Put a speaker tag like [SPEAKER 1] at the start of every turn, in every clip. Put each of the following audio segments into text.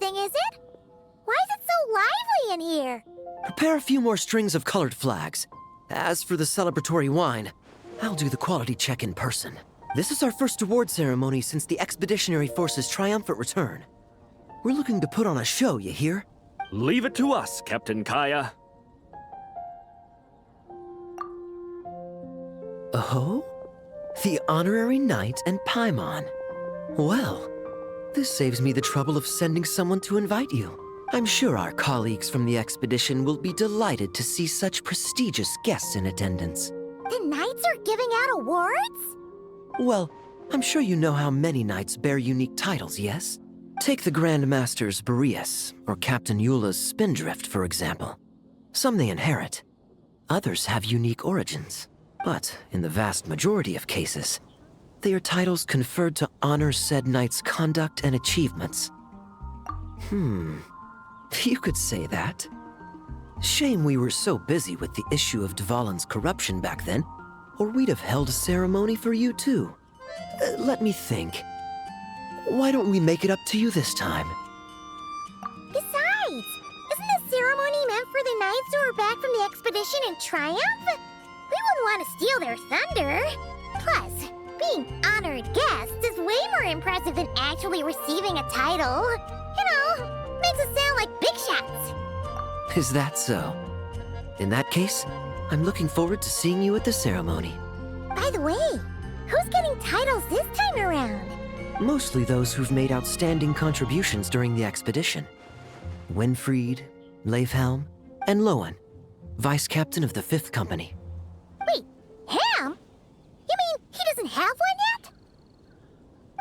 [SPEAKER 1] anything, is it? Why is it so lively in here?
[SPEAKER 2] Prepare a few more strings of colored flags. As for the celebratory wine, I'll do the quality check in person. This is our first award ceremony since the Expeditionary Force's triumphant return. We're looking to put on a show, you hear?
[SPEAKER 3] Leave it to us, Captain Kaya.
[SPEAKER 2] Oh? The Honorary Knight and Paimon. Well, this saves me the trouble of sending someone to invite you. I'm sure our colleagues from the expedition will be delighted to see such prestigious guests in attendance.
[SPEAKER 1] The Knights are giving out awards?
[SPEAKER 2] Well, I'm sure you know how many knights bear unique titles, yes? Take the Grand Master's Boreas, or Captain Eula's Spindrift, for example. Some they inherit. Others have unique origins. But in the vast majority of cases, they are titles conferred to honor said knight's conduct and achievements. You could say that. Shame we were so busy with the issue of Dvalin's corruption back then, or we'd have held a ceremony for you too. Let me think. Why don't we make it up to you this time?
[SPEAKER 1] Besides, isn't the ceremony meant for the Knights who are back from the expedition in triumph? We wouldn't want to steal their thunder. Plus, being honored guests is way more impressive than actually receiving a title. You know, makes us sound like big shots.
[SPEAKER 2] Is that so? In that case, I'm looking forward to seeing you at the ceremony.
[SPEAKER 1] By the way, who's getting titles this time around?
[SPEAKER 2] Mostly those who've made outstanding contributions during the expedition. Winfried, Leifhelm, and Lowen, Vice Captain of the 5th Company.
[SPEAKER 1] Wait, Ham? You mean he doesn't have one yet?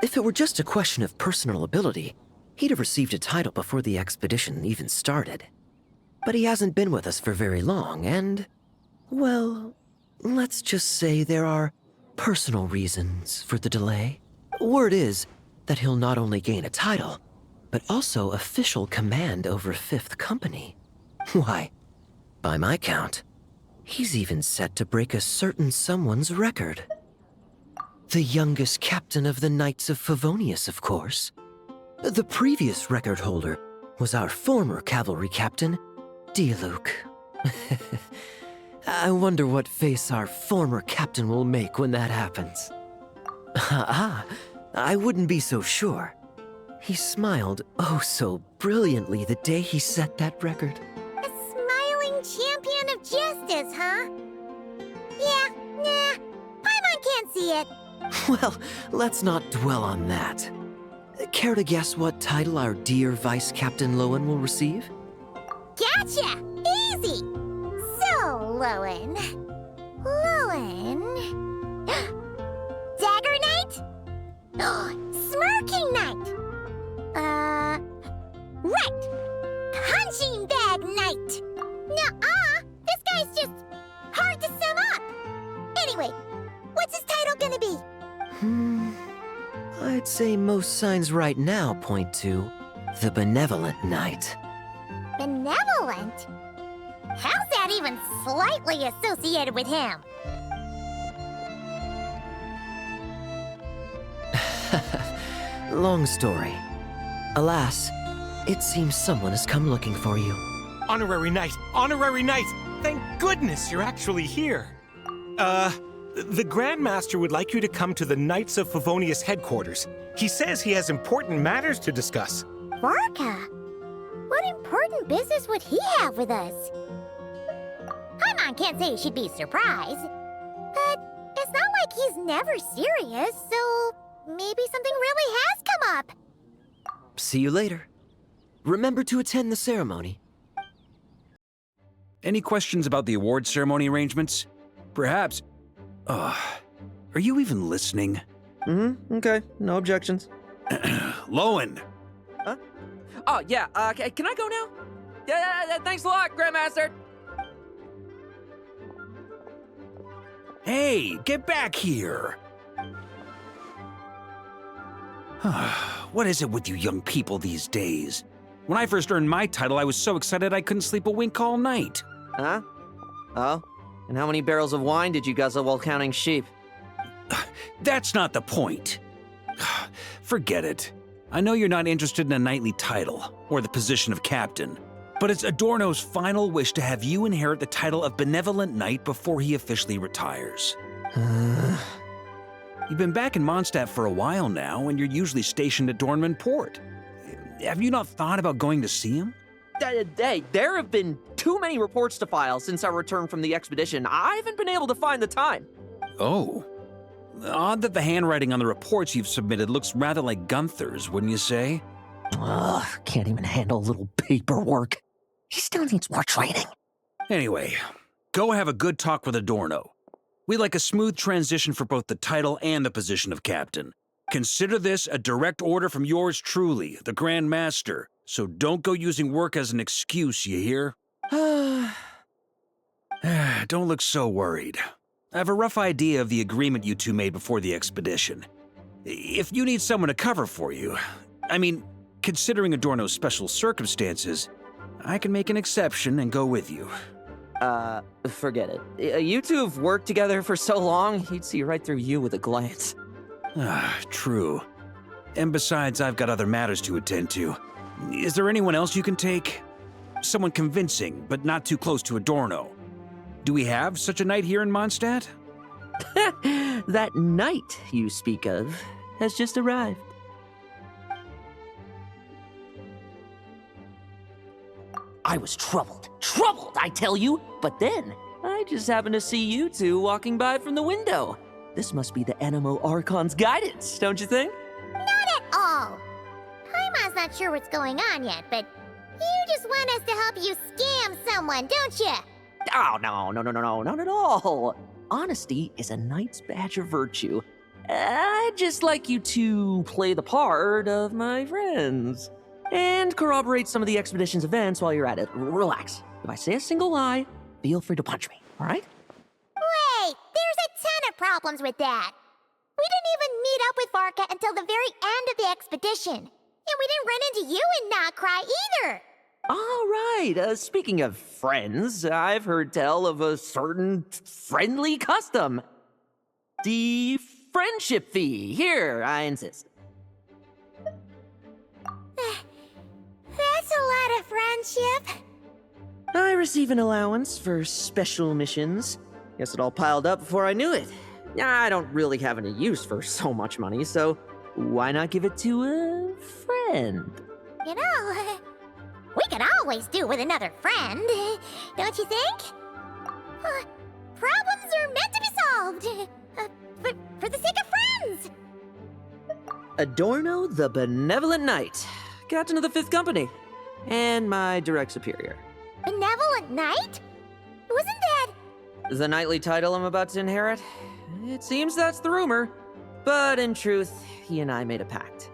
[SPEAKER 2] If it were just a question of personal ability, he'd have received a title before the expedition even started. But he hasn't been with us for very long, and, well, let's just say there are personal reasons for the delay. Word is that he'll not only gain a title, but also official command over 5th Company. Why, by my count, he's even set to break a certain someone's record. The youngest captain of the Knights of Favonius, of course. The previous record holder was our former cavalry captain, Diluc. I wonder what face our former captain will make when that happens. I wouldn't be so sure. He smiled oh so brilliantly the day he set that record.
[SPEAKER 1] A smiling champion of justice, huh? Yeah, nah, Paimon can't see it.
[SPEAKER 2] Well, let's not dwell on that. Care to guess what title our dear Vice Captain Lowen will receive?
[SPEAKER 1] Gotcha! Easy! So, Lowen... Dagger Knight? Smirking Knight! Right! Punching Bag Knight! Nuh-uh! This guy's just hard to sum up! Anyway, what's his title gonna be?
[SPEAKER 2] I'd say most signs right now point to the Benevolent Knight.
[SPEAKER 1] Benevolent? How's that even slightly associated with him?
[SPEAKER 2] Long story. Alas, it seems someone has come looking for you.
[SPEAKER 4] Honorary Knight! Honorary Knight! Thank goodness you're actually here. The Grand Master would like you to come to the Knights of Favonius headquarters. He says he has important matters to discuss.
[SPEAKER 1] Varka? What important business would he have with us? Paimon can't say she'd be surprised. But it's not like he's never serious, so maybe something really has come up.
[SPEAKER 2] See you later. Remember to attend the ceremony.
[SPEAKER 5] Any questions about the award ceremony arrangements? Perhaps... are you even listening?
[SPEAKER 6] Okay. No objections.
[SPEAKER 5] Lowen!
[SPEAKER 6] Huh?
[SPEAKER 7] Oh, yeah, can I go now? Yeah, thanks a lot, Grandmaster.
[SPEAKER 5] Hey, get back here! What is it with you young people these days? When I first earned my title, I was so excited I couldn't sleep a wink all night.
[SPEAKER 6] Huh? Oh? And how many barrels of wine did you guzzle while counting sheep?
[SPEAKER 5] That's not the point. Forget it. I know you're not interested in a knightly title. or the position of captain. But it's Adorno's final wish to have you inherit the title of Benevolent Knight before he officially retires. You've been back in Mondstadt for a while now, and you're usually stationed at Dornman Port. Have you not thought about going to see him?
[SPEAKER 6] Hey, there have been too many reports to file since our return from the expedition. I haven't been able to find the time.
[SPEAKER 5] Oh. Odd that the handwriting on the reports you've submitted looks rather like Gunther's, wouldn't you say?
[SPEAKER 2] Ugh, can't even handle a little paperwork. He still needs more training.
[SPEAKER 5] Anyway, go have a good talk with Adorno. We'd like a smooth transition for both the title and the position of captain. Consider this a direct order from yours truly, the Grand Master, so don't go using work as an excuse, you hear? Don't look so worried. I have a rough idea of the agreement you two made before the expedition. If you need someone to cover for you, considering Adorno's special circumstances, I can make an exception and go with you.
[SPEAKER 6] Forget it. You two have worked together for so long, he'd see right through you with a glance.
[SPEAKER 5] True. And besides, I've got other matters to attend to. Is there anyone else you can take? Someone convincing, but not too close to Adorno. Do we have such a knight here in Mondstadt?
[SPEAKER 6] That knight you speak of has just arrived. I was troubled, I tell you. But then, I just happened to see you two walking by from the window. This must be the Animo Archon's guidance, don't you think?
[SPEAKER 1] Not at all. Paimon's not sure what's going on yet, but you just want us to help you scam someone, don't you?
[SPEAKER 6] Oh, no, not at all. Honesty is a knight's badge of virtue. I'd just like you to play the part of my friends. And corroborate some of the expedition's events while you're at it. Relax. If I say a single lie, feel free to punch me, all right?
[SPEAKER 1] Wait, there's a ton of problems with that. We didn't even meet up with Varka until the very end of the expedition. And we didn't run into you and not cry either.
[SPEAKER 6] All right, speaking of friends, I've heard tell of a certain friendly custom. The friendship fee. Here, I insist.
[SPEAKER 1] That's a lot of friendship.
[SPEAKER 6] I receive an allowance for special missions. Guess it all piled up before I knew it. I don't really have any use for so much money, so why not give it to a friend?
[SPEAKER 1] You know, we could always do with another friend, don't you think? Problems are meant to be solved. For the sake of friends.
[SPEAKER 6] Adorno the Benevolent Knight, Captain of the 5th Company, and my direct superior.
[SPEAKER 1] Benevolent Knight? Wasn't that...
[SPEAKER 6] The knightly title I'm about to inherit? It seems that's the rumor. But in truth, he and I made a pact.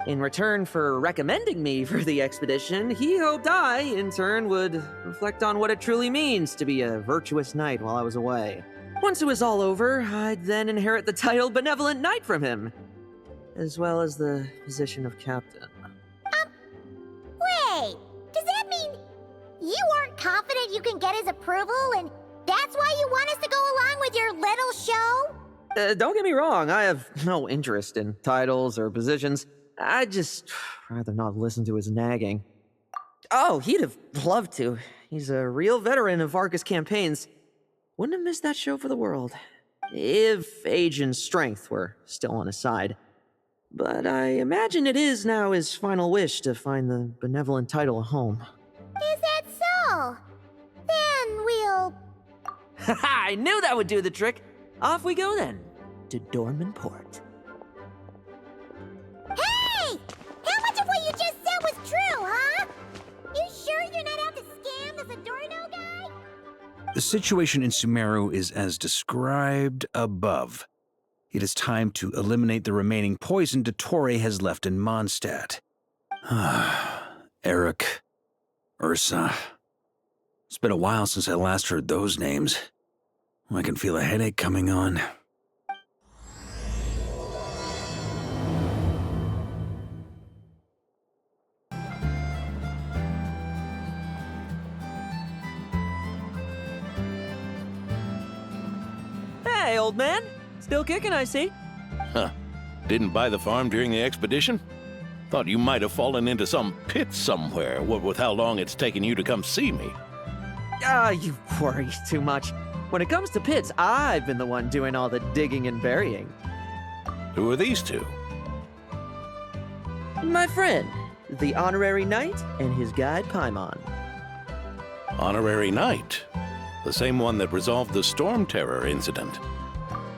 [SPEAKER 6] In return for recommending me for the expedition, he hoped I, in turn, would reflect on what it truly means to be a virtuous knight while I was away. Once it was all over, I'd then inherit the title Benevolent Knight from him, as well as the position of captain.
[SPEAKER 1] Wait, does that mean you aren't confident you can get his approval and that's why you want us to go along with your little show?
[SPEAKER 6] Don't get me wrong, I have no interest in titles or positions. I'd just rather not listen to his nagging. Oh, he'd have loved to. He's a real veteran of Varka's campaigns. Wouldn't have missed that show for the world. If age and strength were still on his side. But I imagine it is now his final wish to find the benevolent title a home.
[SPEAKER 1] Is that so? Then we'll...
[SPEAKER 6] I knew that would do the trick. Off we go then, to Dornman Port.
[SPEAKER 1] Hey! How much of what you just said was true, huh? You sure you're not out to scam this Adorno guy?
[SPEAKER 5] The situation in Sumeru is as described above. It is time to eliminate the remaining poison Dottore has left in Mondstadt. Eric, Ursa. It's been a while since I last heard those names. I can feel a headache coming on.
[SPEAKER 6] Hey, old man. Still kicking, I see.
[SPEAKER 8] Huh. Didn't buy the farm during the expedition? Thought you might have fallen into some pit somewhere, what with how long it's taken you to come see me.
[SPEAKER 6] You worry too much. When it comes to pits, I've been the one doing all the digging and burying.
[SPEAKER 8] Who are these two?
[SPEAKER 6] My friend, the honorary knight, and his guide Paimon.
[SPEAKER 8] Honorary Knight. The same one that resolved the Storm Terror incident.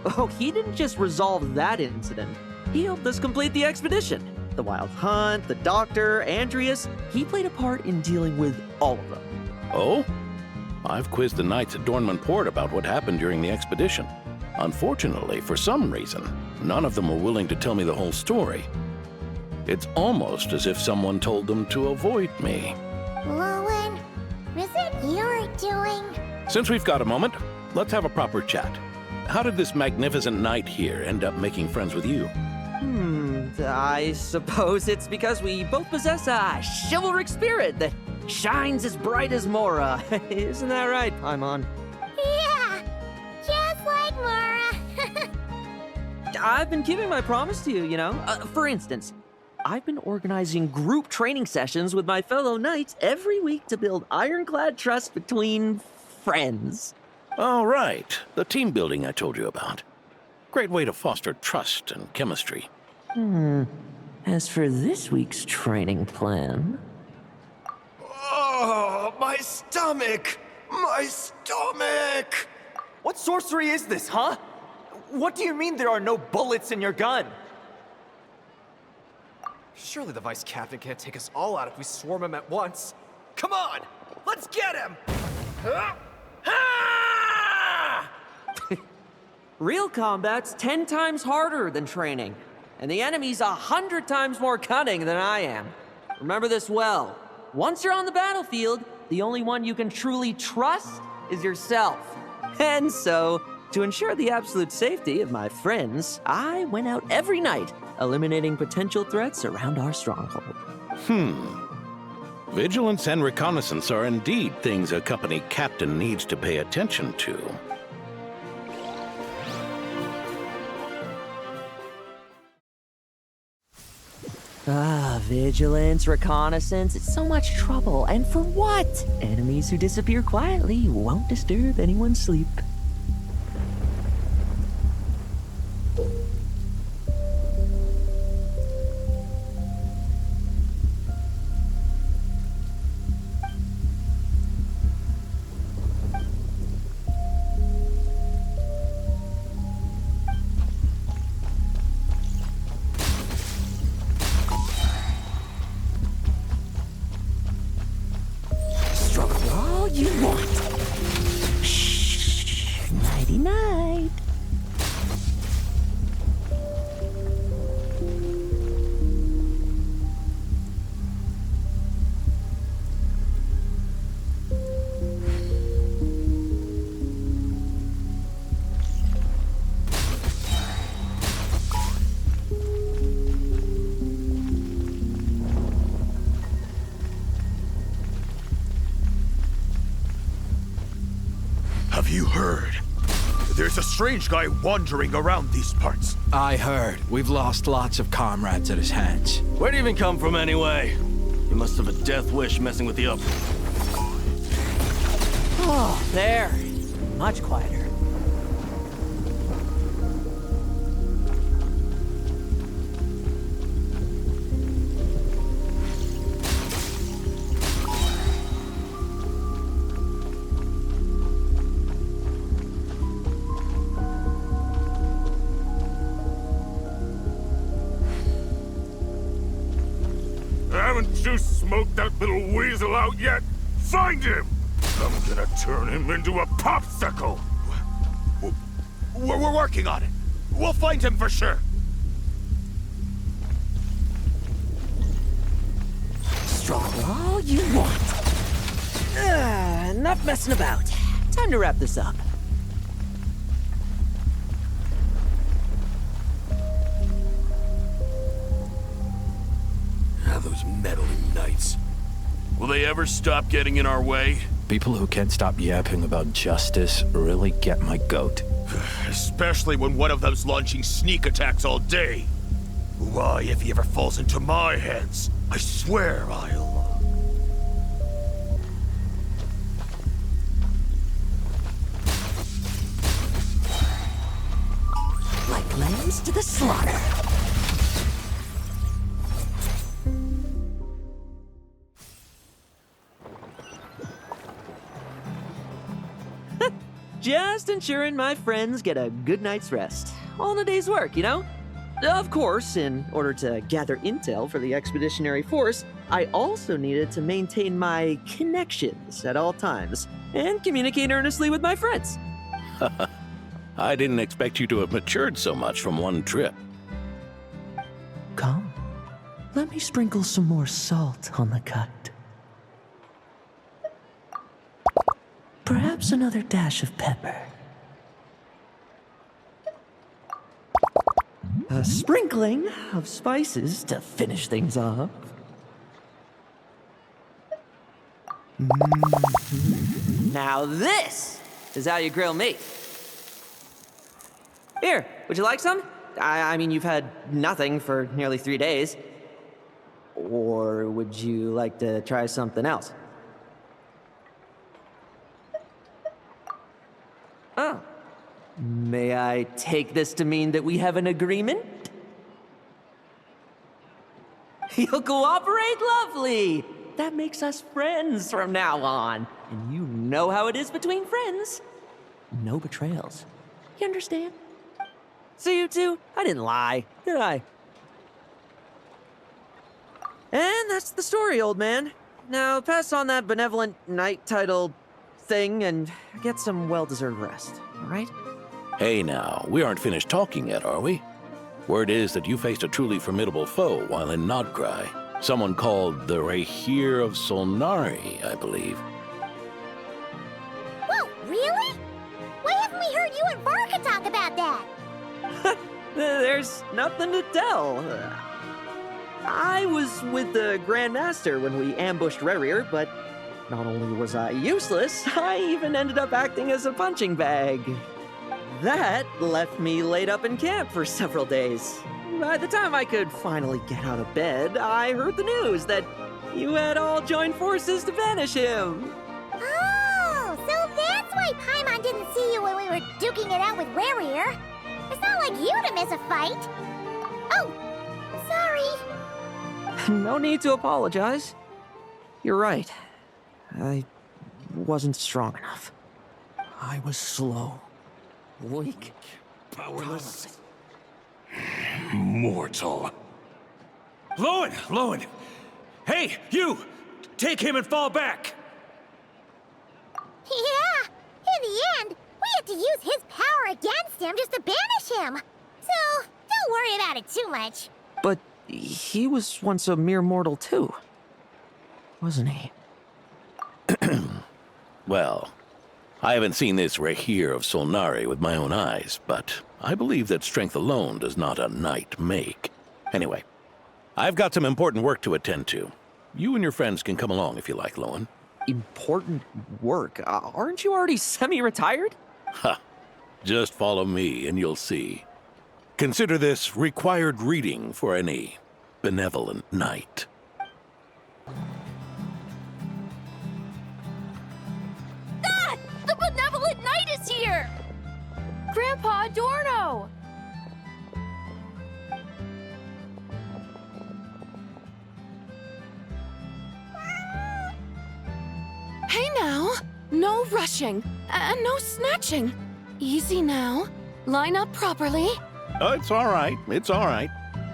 [SPEAKER 6] Oh, he didn't just resolve that incident. He helped us complete the expedition. The Wild Hunt, the Doctor, Andreas. He played a part in dealing with all of them.
[SPEAKER 8] Oh? I've quizzed the knights at Dornman Port about what happened during the expedition. Unfortunately, for some reason, none of them were willing to tell me the whole story. It's almost as if someone told them to avoid me.
[SPEAKER 1] Lowen, is it you're doing?
[SPEAKER 8] Since we've got a moment, let's have a proper chat. How did this magnificent knight here end up making friends with you?
[SPEAKER 6] I suppose it's because we both possess a chivalric spirit that shines as bright as Mora. Isn't that right, Paimon?
[SPEAKER 1] Yeah, just like Mora.
[SPEAKER 6] I've been keeping my promise to you, you know? For instance, I've been organizing group training sessions with my fellow knights every week to build ironclad trust between friends.
[SPEAKER 8] Oh, right. The team building I told you about. Great way to foster trust and chemistry.
[SPEAKER 6] As for this week's training plan...
[SPEAKER 9] Oh, my stomach! My stomach!
[SPEAKER 10] What sorcery is this, huh? What do you mean there are no bullets in your gun? Surely the vice captain can't take us all out if we swarm him at once. Come on! Let's get him!
[SPEAKER 6] Real combat's 10 times harder than training, and the enemy's 100 times more cunning than I am. Remember this well. Once you're on the battlefield, the only one you can truly trust is yourself. And so, to ensure the absolute safety of my friends, I went out every night, eliminating potential threats around our stronghold.
[SPEAKER 8] Vigilance and reconnaissance are indeed things a company captain needs to pay attention to.
[SPEAKER 6] Vigilance, reconnaissance, it's so much trouble. And for what? Enemies who disappear quietly won't disturb anyone's sleep.
[SPEAKER 9] Have you heard? There's a strange guy wandering around these parts.
[SPEAKER 11] I heard. We've lost lots of comrades at his hands.
[SPEAKER 3] Where'd he even come from anyway? He must have a death wish messing with the up.
[SPEAKER 6] Oh, there. Much quieter.
[SPEAKER 9] Haven't you smoked that little weasel out yet? Find him! I'm gonna turn him into a popsicle! We're working on it. We'll find him for sure.
[SPEAKER 6] Strong all you want. Enough messing about. Time to wrap this up.
[SPEAKER 9] Those meddling knights. Will they ever stop getting in our way?
[SPEAKER 11] People who can't stop yapping about justice really get my goat.
[SPEAKER 9] Especially when one of them's launching sneak attacks all day. Why, if he ever falls into my hands, I swear I'll...
[SPEAKER 2] Like lambs to the slaughter.
[SPEAKER 6] Just ensuring my friends get a good night's rest. All in a day's work, you know? Of course, in order to gather intel for the expeditionary force, I also needed to maintain my connections at all times and communicate earnestly with my friends.
[SPEAKER 8] I didn't expect you to have matured so much from one trip.
[SPEAKER 2] Come, let me sprinkle some more salt on the cut. Perhaps another dash of pepper.
[SPEAKER 6] A sprinkling of spices to finish things off. Now this is how you grill meat. Here, would you like some? I mean, you've had nothing for nearly 3 days. Or would you like to try something else? Oh. May I take this to mean that we have an agreement? You'll cooperate? Lovely! That makes us friends from now on. And you know how it is between friends. No betrayals. You understand? See, you two, I didn't lie, did I? And that's the story, old man. Now pass on that benevolent knight title thing and get some well-deserved rest, all right?
[SPEAKER 8] Hey now, we aren't finished talking yet, are we? Word is that you faced a truly formidable foe while in Nodcry. Someone called the Rehir of Solnari, I believe.
[SPEAKER 1] Whoa, really? Why haven't we heard you and Varka talk about that?
[SPEAKER 6] There's nothing to tell. I was with the Grand Master when we ambushed Rerir, but not only was I useless, I even ended up acting as a punching bag. That left me laid up in camp for several days. By the time I could finally get out of bed, I heard the news that you had all joined forces to banish him.
[SPEAKER 1] Oh, so that's why Paimon didn't see you when we were duking it out with Rerir. It's not like you to miss a fight. Oh, sorry.
[SPEAKER 6] No need to apologize. You're right. I wasn't strong enough. I was slow, weak, powerless.
[SPEAKER 9] Mortal.
[SPEAKER 5] Lowen! Hey, you! Take him and fall back!
[SPEAKER 1] Yeah, in the end, we had to use his power against him just to banish him. So, don't worry about it too much.
[SPEAKER 6] But he was once a mere mortal too, wasn't he?
[SPEAKER 8] Well, I haven't seen this Rehir of Solnari with my own eyes, but I believe that strength alone does not a knight make. Anyway, I've got some important work to attend to. You and your friends can come along if you like, Lowen.
[SPEAKER 6] Important work? Aren't you already semi-retired?
[SPEAKER 8] Ha! Just follow me and you'll see. Consider this required reading for any benevolent knight.
[SPEAKER 12] Ah! The benevolent knight is here! Grandpa Adorno! Hey now! No rushing, and no snatching. Easy now. Line up properly.
[SPEAKER 8] Oh, it's all right. It's all right.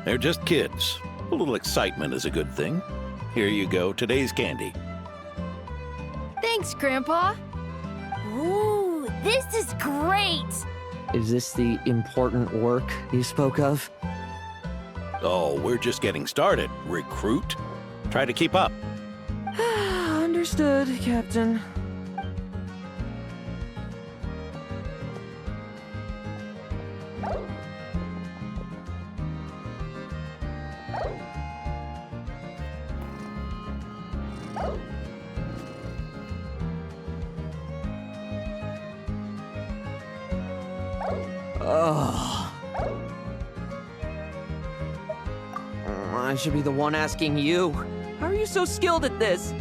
[SPEAKER 8] They're just kids. A little excitement is a good thing. Here you go, today's candy.
[SPEAKER 12] Thanks, Grandpa. Ooh, this is great!
[SPEAKER 6] Is this the important work you spoke of?
[SPEAKER 8] Oh, we're just getting started, recruit. Try to keep up.
[SPEAKER 6] Understood, Captain. I should be the one asking you. How are you so skilled at this?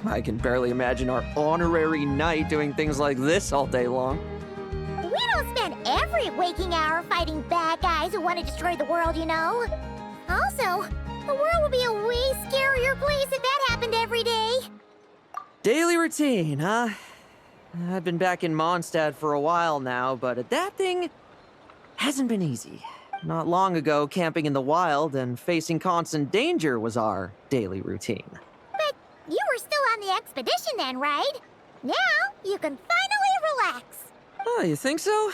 [SPEAKER 6] I can barely imagine our honorary knight doing things like this all day long.
[SPEAKER 1] We don't spend every waking hour fighting bad guys who want to destroy the world, you know. Also, the world would be a way scarier place if that happened every day.
[SPEAKER 6] Daily routine, huh? I've been back in Mondstadt for a while now, but adapting hasn't been easy. Not long ago, camping in the wild and facing constant danger was our daily routine.
[SPEAKER 1] But you were still on the expedition then, right? Now you can finally relax.
[SPEAKER 6] Oh, you think so?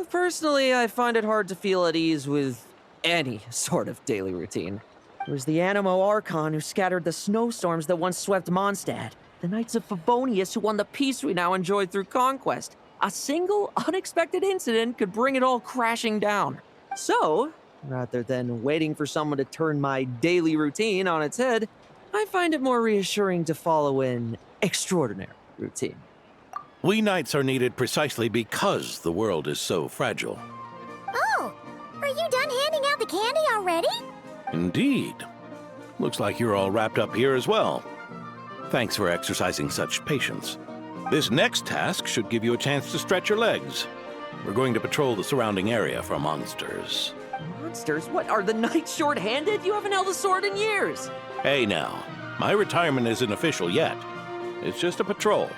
[SPEAKER 6] Personally, I find it hard to feel at ease with any sort of daily routine. It was the Animo Archon who scattered the snowstorms that once swept Mondstadt. The Knights of Favonius who won the peace we now enjoy through conquest. A single, unexpected incident could bring it all crashing down. So, rather than waiting for someone to turn my daily routine on its head, I find it more reassuring to follow an extraordinary routine.
[SPEAKER 8] We knights are needed precisely because the world is so fragile.
[SPEAKER 1] Oh, are you done handing out the candy already?
[SPEAKER 8] Indeed. Looks like you're all wrapped up here as well. Thanks for exercising such patience. This next task should give you a chance to stretch your legs. We're going to patrol the surrounding area for monsters.
[SPEAKER 6] Monsters? What, are the knights short-handed? You haven't held a sword in years.
[SPEAKER 8] Hey now, my retirement isn't official yet. It's just a patrol.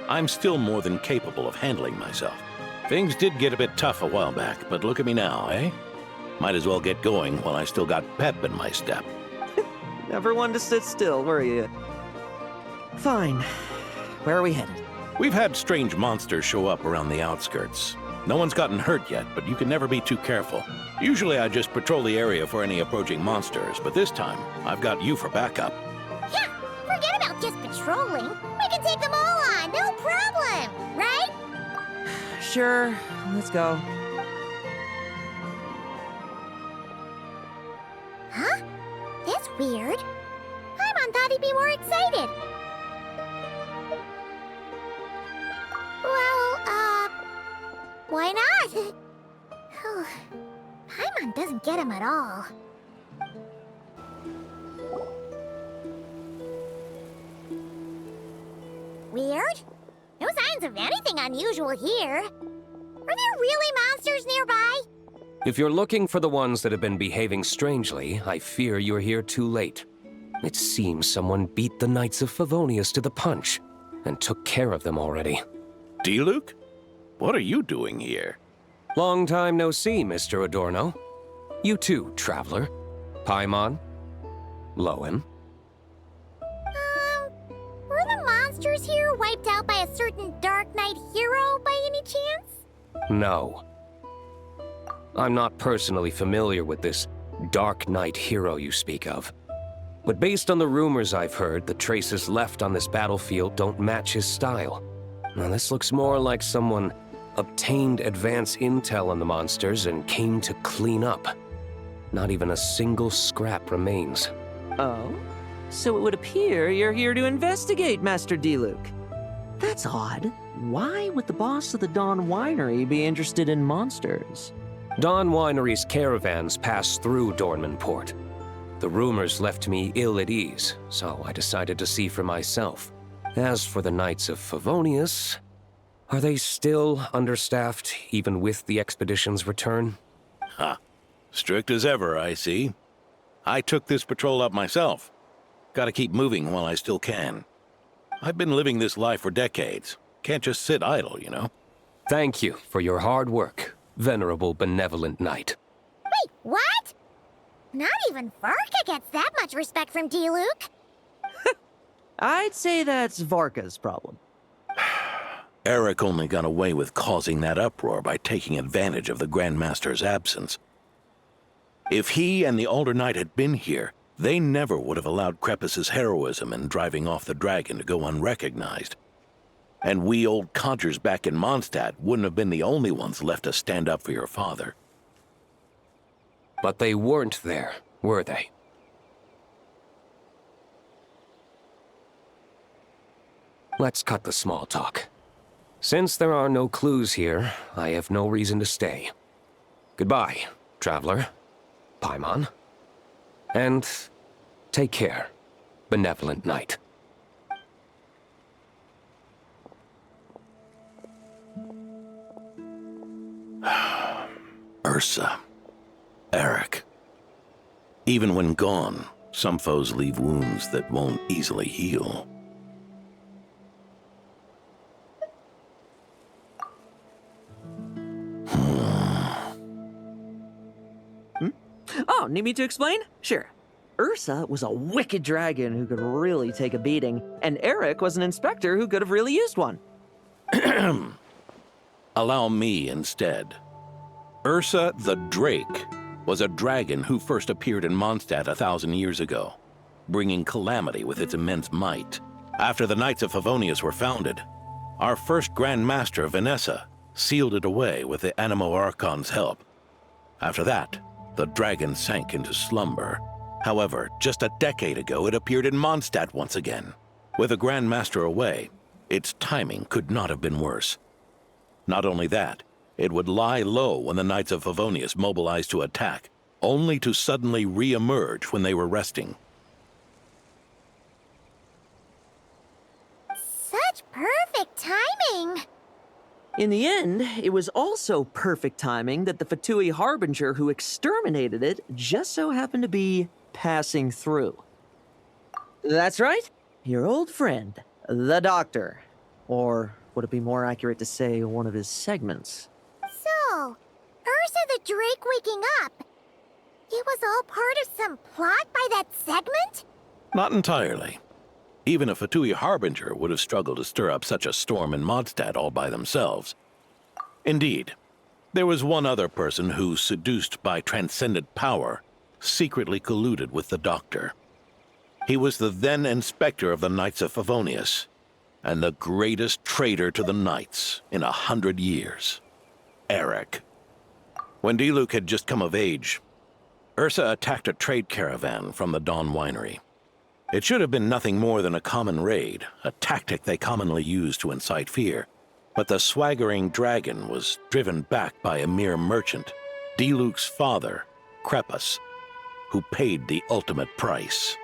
[SPEAKER 8] I'm still more than capable of handling myself. Things did get a bit tough a while back, but look at me now, eh? Might as well get going while I still got pep in my step.
[SPEAKER 6] Never one to sit still, were you? Fine. Where are we headed?
[SPEAKER 8] We've had strange monsters show up around the outskirts. No one's gotten hurt yet, but you can never be too careful. Usually I just patrol the area for any approaching monsters, but this time, I've got you for backup.
[SPEAKER 1] Yeah, forget about just patrolling. We can take them all on, no problem, right?
[SPEAKER 6] Sure, let's go.
[SPEAKER 1] Huh? That's weird. Paimon thought he'd be more excited. Well, why not? Paimon doesn't get him at all. Weird? No signs of anything unusual here. Are there really monsters nearby?
[SPEAKER 13] If you're looking for the ones that have been behaving strangely, I fear you're here too late. It seems someone beat the Knights of Favonius to the punch and took care of them already.
[SPEAKER 8] D-Luke? What are you doing here?
[SPEAKER 13] Long time no see, Mr. Adorno. You too, traveler. Paimon. Lowen.
[SPEAKER 1] Were the monsters here wiped out by a certain Dark Knight hero by any chance?
[SPEAKER 13] No. I'm not personally familiar with this Dark Knight hero you speak of. But based on the rumors I've heard, the traces left on this battlefield don't match his style. Now this looks more like someone obtained advance intel on the monsters and came to clean up. Not even a single scrap remains.
[SPEAKER 6] Oh? So it would appear you're here to investigate, Master D-Luke. That's odd. Why would the boss of the Dawn Winery be interested in monsters?
[SPEAKER 13] Dawn Winery's caravans pass through Dornman Port. The rumors left me ill at ease, so I decided to see for myself. As for the Knights of Favonius, are they still understaffed, even with the expedition's return?
[SPEAKER 8] Ha! Strict as ever, I see. I took this patrol up myself. Gotta keep moving while I still can. I've been living this life for decades. Can't just sit idle, you know?
[SPEAKER 13] Thank you for your hard work, venerable benevolent knight.
[SPEAKER 1] Wait, what? Not even Varka gets that much respect from D-Luke.
[SPEAKER 6] I'd say that's Varka's problem.
[SPEAKER 8] Eric only got away with causing that uproar by taking advantage of the Grandmaster's absence. If he and the Alder Knight had been here, they never would have allowed Krepus's heroism in driving off the dragon to go unrecognized. And we old codgers back in Mondstadt wouldn't have been the only ones left to stand up for your father.
[SPEAKER 13] But they weren't there, were they? Let's cut the small talk. Since there are no clues here, I have no reason to stay. Goodbye, traveler. Paimon. And take care, benevolent knight.
[SPEAKER 8] Ursa. Eric. Even when gone, some foes leave wounds that won't easily heal.
[SPEAKER 6] Oh, need me to explain? Sure. Ursa was a wicked dragon who could really take a beating, and Eric was an inspector who could have really used one.
[SPEAKER 8] Allow me instead. Ursa the Drake was a dragon who first appeared in Mondstadt 1,000 years ago, bringing calamity with its immense might. After the Knights of Favonius were founded, our first Grand Master, Vanessa, sealed it away with the Animo Archon's help. After that, the dragon sank into slumber. However, just a decade ago, it appeared in Mondstadt once again. With the Grand Master away, its timing could not have been worse. Not only that, it would lie low when the Knights of Favonius mobilized to attack, only to suddenly re-emerge when they were resting.
[SPEAKER 1] Such perfect timing!
[SPEAKER 6] In the end, it was also perfect timing that the Fatui Harbinger who exterminated it just so happened to be passing through. That's right, your old friend, the Doctor. Or would it be more accurate to say one of his segments?
[SPEAKER 1] So, Ursa the Drake waking up. It was all part of some plot by that segment?
[SPEAKER 8] Not entirely. Even a Fatui Harbinger would have struggled to stir up such a storm in Mondstadt all by themselves. Indeed, there was one other person who, seduced by transcendent power, secretly colluded with the Doctor. He was the then Inspector of the Knights of Favonius, and the greatest traitor to the Knights in 100 years. Eric. When Diluc had just come of age, Ursa attacked a trade caravan from the Dawn Winery. It should have been nothing more than a common raid, a tactic they commonly use to incite fear. But the swaggering dragon was driven back by a mere merchant, Diluc's father, Crepus, who paid the ultimate price.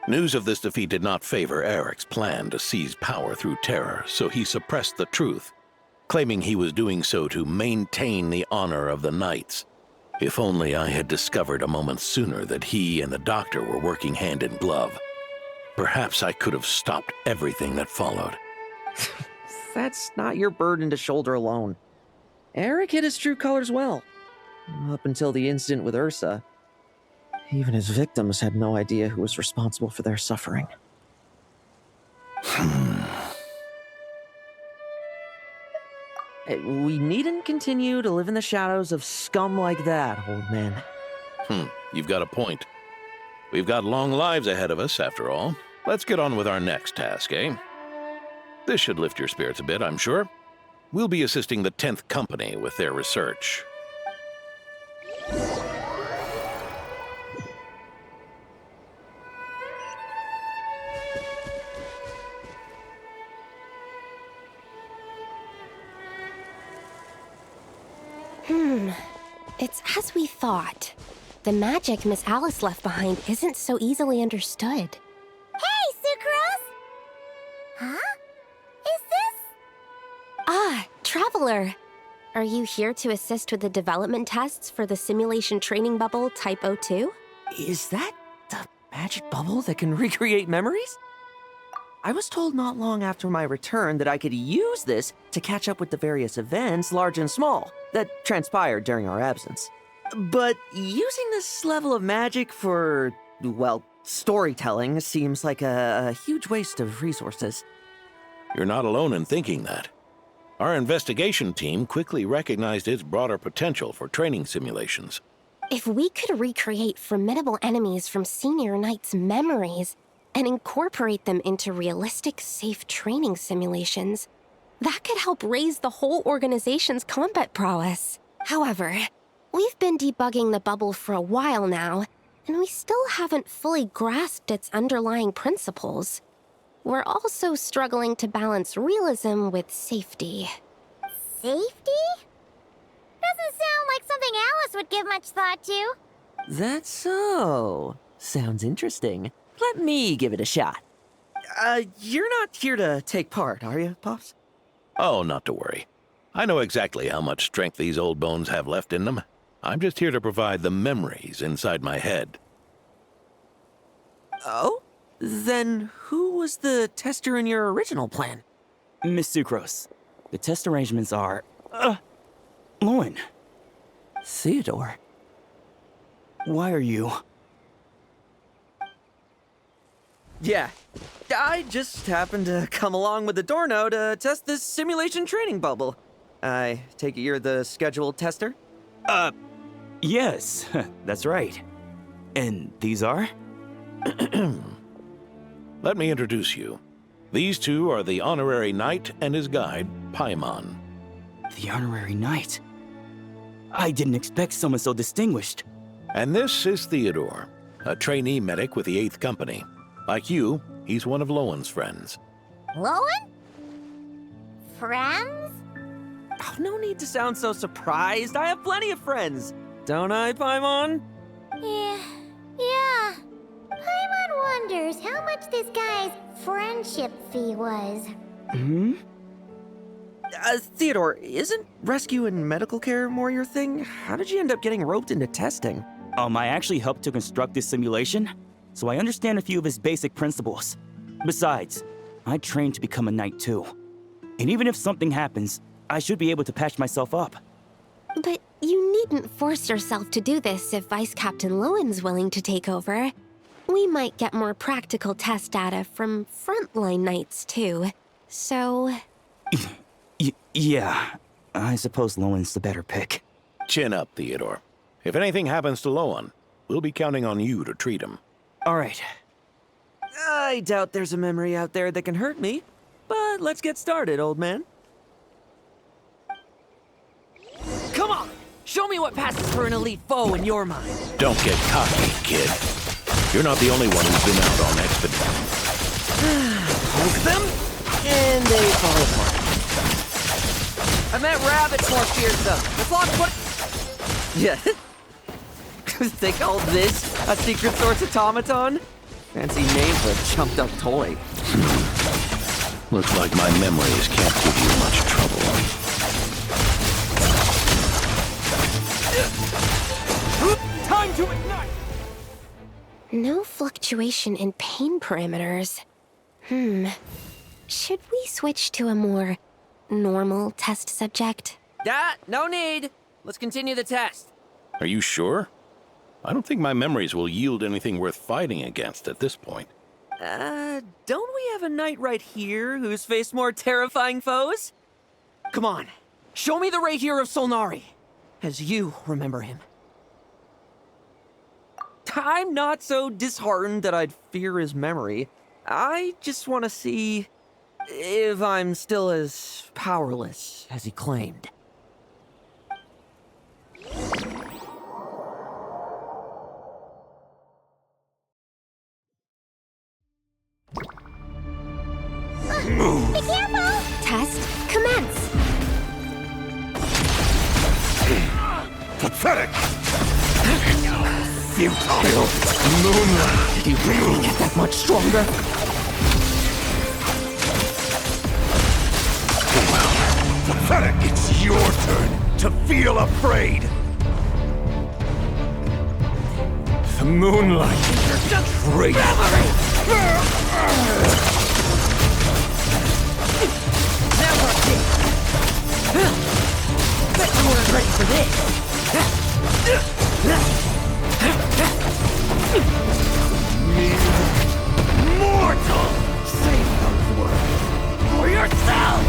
[SPEAKER 8] News of this defeat did not favor Eric's plan to seize power through terror, so he suppressed the truth, claiming he was doing so to maintain the honor of the Knights. If only I had discovered a moment sooner that he and the Doctor were working hand in glove. Perhaps I could have stopped everything that followed.
[SPEAKER 6] That's not your burden to shoulder alone. Eric hid his true colors well. Up until the incident with Ursa, even his victims had no idea who was responsible for their suffering. We needn't continue to live in the shadows of scum like that, old man.
[SPEAKER 8] You've got a point. We've got long lives ahead of us, after all. Let's get on with our next task, eh? This should lift your spirits a bit, I'm sure. We'll be assisting the 10th Company with their research.
[SPEAKER 14] It's as we thought. The magic Miss Alice left behind isn't so easily understood.
[SPEAKER 1] Hey, Sucrose! Huh? Is this?
[SPEAKER 14] Ah, Traveler! Are you here to assist with the development tests for the simulation training bubble Type 02?
[SPEAKER 6] Is that the magic bubble that can recreate memories? I was told not long after my return that I could use this to catch up with the various events, large and small, that transpired during our absence. But using this level of magic for, well, storytelling seems like a huge waste of resources.
[SPEAKER 8] You're not alone in thinking that. Our investigation team quickly recognized its broader potential for training simulations.
[SPEAKER 14] If we could recreate formidable enemies from Senior Knight's memories and incorporate them into realistic, safe training simulations, that could help raise the whole organization's combat prowess. However, we've been debugging the bubble for a while now, and we still haven't fully grasped its underlying principles. We're also struggling to balance realism with safety.
[SPEAKER 1] Safety? Doesn't sound like something Alice would give much thought to.
[SPEAKER 6] That's so. Sounds interesting. Let me give it a shot. You're not here to take part, are you, Pops?
[SPEAKER 8] Oh, not to worry. I know exactly how much strength these old bones have left in them. I'm just here to provide the memories inside my head.
[SPEAKER 6] Oh? Then who was the tester in your original plan?
[SPEAKER 15] Miss Sucrose. The test arrangements are... Lauren.
[SPEAKER 6] Theodore.
[SPEAKER 15] Why are you...
[SPEAKER 6] Yeah, I just happened to come along with the Dorno to test this simulation training bubble. I take it you're the scheduled tester?
[SPEAKER 15] Yes, that's right. And these are?
[SPEAKER 8] Let me introduce you. These two are the honorary knight and his guide, Paimon.
[SPEAKER 15] The honorary knight? I didn't expect someone so distinguished.
[SPEAKER 8] And this is Theodore, a trainee medic with the 8th Company. Like you, he's one of Lowen's friends.
[SPEAKER 1] Lowen? Friends?
[SPEAKER 6] Oh, no need to sound so surprised. I have plenty of friends. Don't I, Paimon?
[SPEAKER 1] Yeah. Paimon wonders how much this guy's friendship fee was.
[SPEAKER 6] Theodore, isn't rescue and medical care more your thing? How did you end up getting roped into testing?
[SPEAKER 15] I actually helped to construct this simulation, so I understand a few of his basic principles. Besides, I trained to become a knight too. And even if something happens, I should be able to patch myself up.
[SPEAKER 14] But you needn't force yourself to do this if Vice Captain Lowen's willing to take over. We might get more practical test data from frontline knights too. So...
[SPEAKER 15] Yeah, I suppose Lowen's the better pick.
[SPEAKER 8] Chin up, Theodore. If anything happens to Lowen, we'll be counting on you to treat him.
[SPEAKER 6] All right. I doubt there's a memory out there that can hurt me, but let's get started, old man.
[SPEAKER 7] Come on! Show me what passes for an elite foe in your mind.
[SPEAKER 8] Don't get cocky, kid. You're not the only one who's been out on expedition.
[SPEAKER 6] Poke them, and they fall apart.
[SPEAKER 7] I meant rabbits more fierce though. The flock put...
[SPEAKER 6] Yeah. They called this a secret source automaton? Fancy name for a chumped up toy.
[SPEAKER 8] Looks like my memories can't give you much trouble.
[SPEAKER 7] Time to ignite!
[SPEAKER 14] No fluctuation in pain parameters. Should we switch to a more normal test subject?
[SPEAKER 7] No need. Let's continue the test.
[SPEAKER 8] Are you sure? I don't think my memories will yield anything worth fighting against at this point.
[SPEAKER 6] Don't we have a knight right here who's faced more terrifying foes? Come on, show me the Rahier of Solnari, as you remember him. I'm not so disheartened that I'd fear his memory. I just want to see if I'm still as powerless as he claimed.
[SPEAKER 1] Be careful!
[SPEAKER 14] Test commence!
[SPEAKER 9] Pathetic!
[SPEAKER 7] Futile! Moonlight! Did he really get that much stronger?
[SPEAKER 9] Pathetic! It's your turn to feel afraid! The moonlight is your traitor!
[SPEAKER 7] Bet you weren't ready for this!
[SPEAKER 9] Mortal!
[SPEAKER 7] Save those words for yourself!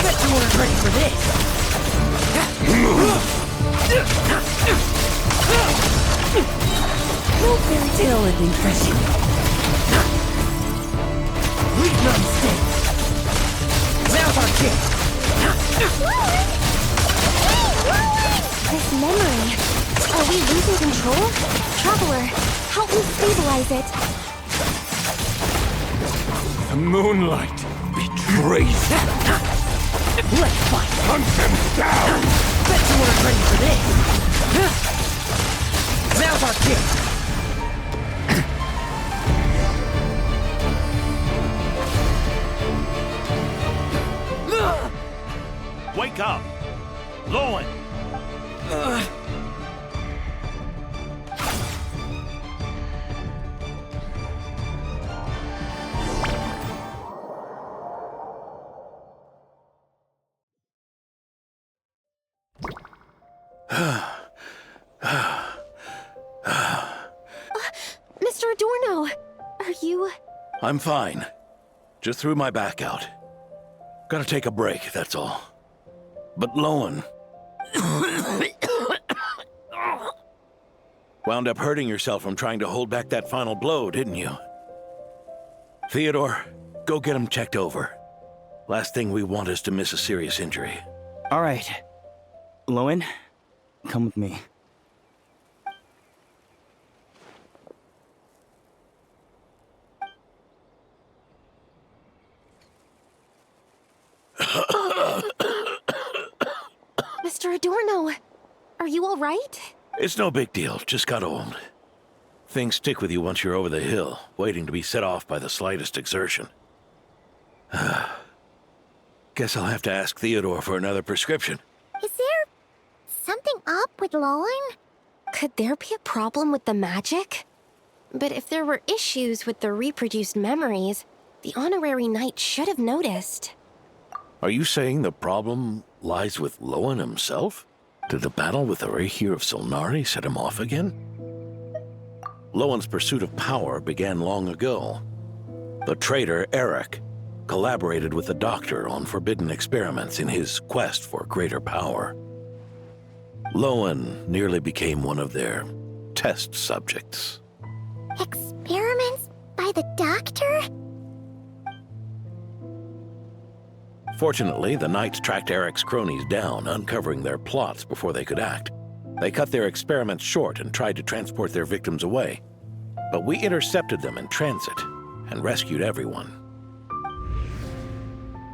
[SPEAKER 7] Bet you weren't ready for this! No fairy tale ending, Freshy. Leave no mistake. Now's our chance.
[SPEAKER 14] This memory. Are we losing control? Traveler, help me stabilize it.
[SPEAKER 9] The moonlight
[SPEAKER 8] betrayed you.
[SPEAKER 2] Let's fight!
[SPEAKER 9] Hunt them down!
[SPEAKER 2] Bet you weren't ready for this! Now's our chance!
[SPEAKER 9] Wake up! Lowen!
[SPEAKER 14] Mr. Adorno, are you...
[SPEAKER 8] I'm fine. Just threw my back out. Gotta take a break, that's all. But Lowen... wound up hurting yourself from trying to hold back that final blow, didn't you? Theodore, go get him checked over. Last thing we want is to miss a serious injury.
[SPEAKER 15] All right. Lowen, come with me.
[SPEAKER 14] Mr. Adorno, are you all right?
[SPEAKER 8] It's no big deal, just got old. Things stick with you once you're over the hill, waiting to be set off by the slightest exertion. Guess I'll have to ask Theodore for another prescription.
[SPEAKER 1] Is there something up with Lowen?
[SPEAKER 14] Could there be a problem with the magic? But if there were issues with the reproduced memories, the honorary knight should have noticed.
[SPEAKER 8] Are you saying the problem lies with Lowen himself? Did the battle with the Rehir of Solnari set him off again? Lowen's pursuit of power began long ago. The traitor, Eric, collaborated with the Doctor on forbidden experiments in his quest for greater power. Lowen nearly became one of their test subjects.
[SPEAKER 1] Experiments by the Doctor?
[SPEAKER 8] Fortunately, the Knights tracked Eric's cronies down, uncovering their plots before they could act. They cut their experiments short and tried to transport their victims away. But we intercepted them in transit and rescued everyone.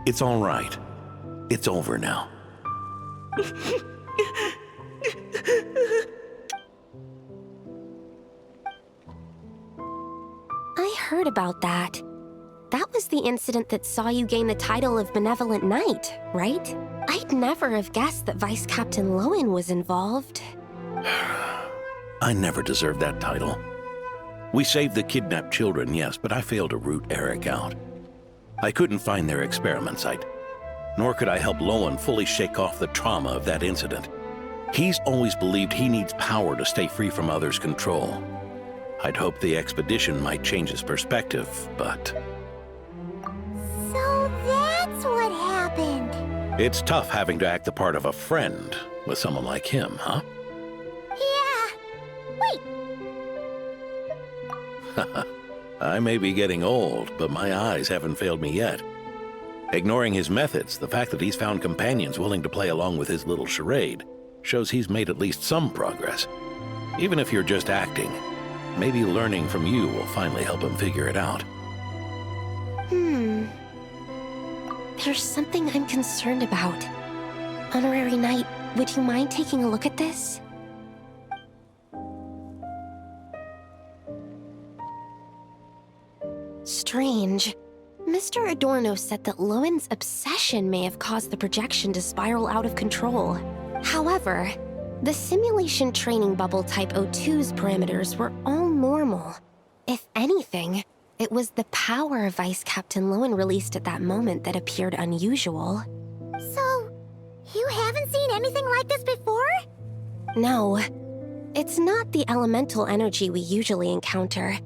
[SPEAKER 8] It's all right. It's over now.
[SPEAKER 14] I heard about that. That was the incident that saw you gain the title of Benevolent Knight, right? I'd never have guessed that Vice Captain Lowen was involved.
[SPEAKER 8] I never deserved that title. We saved the kidnapped children, yes, but I failed to root Eric out. I couldn't find their experiment site, nor could I help Lowen fully shake off the trauma of that incident. He's always believed he needs power to stay free from others' control. I'd hoped the expedition might change his perspective, but...
[SPEAKER 1] So that's what happened.
[SPEAKER 8] It's tough having to act the part of a friend with someone like him, huh?
[SPEAKER 1] Yeah. Wait.
[SPEAKER 8] I may be getting old, but my eyes haven't failed me yet. Ignoring his methods, the fact that he's found companions willing to play along with his little charade shows he's made at least some progress. Even if you're just acting, maybe learning from you will finally help him figure it out.
[SPEAKER 14] There's something I'm concerned about. Honorary Knight, would you mind taking a look at this? Strange. Mr. Adorno said that Lowen's obsession may have caused the projection to spiral out of control. However, the simulation training bubble type O2's parameters were all normal. If anything, it was the power Vice Captain Lowen released at that moment that appeared unusual.
[SPEAKER 1] So, you haven't seen anything like this before?
[SPEAKER 14] No. It's not the elemental energy we usually encounter.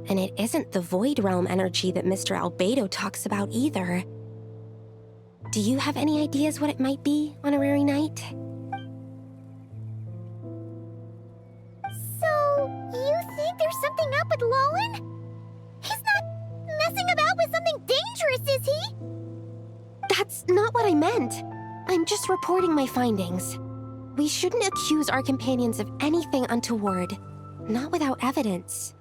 [SPEAKER 14] And it isn't the Void Realm energy that Mr. Albedo talks about either. Do you have any ideas what it might be, Honorary Knight?
[SPEAKER 1] So, you think there's something up with Lowen? He's not messing about with something dangerous, is he?
[SPEAKER 14] That's not what I meant. I'm just reporting my findings. We shouldn't accuse our companions of anything untoward. Not without evidence.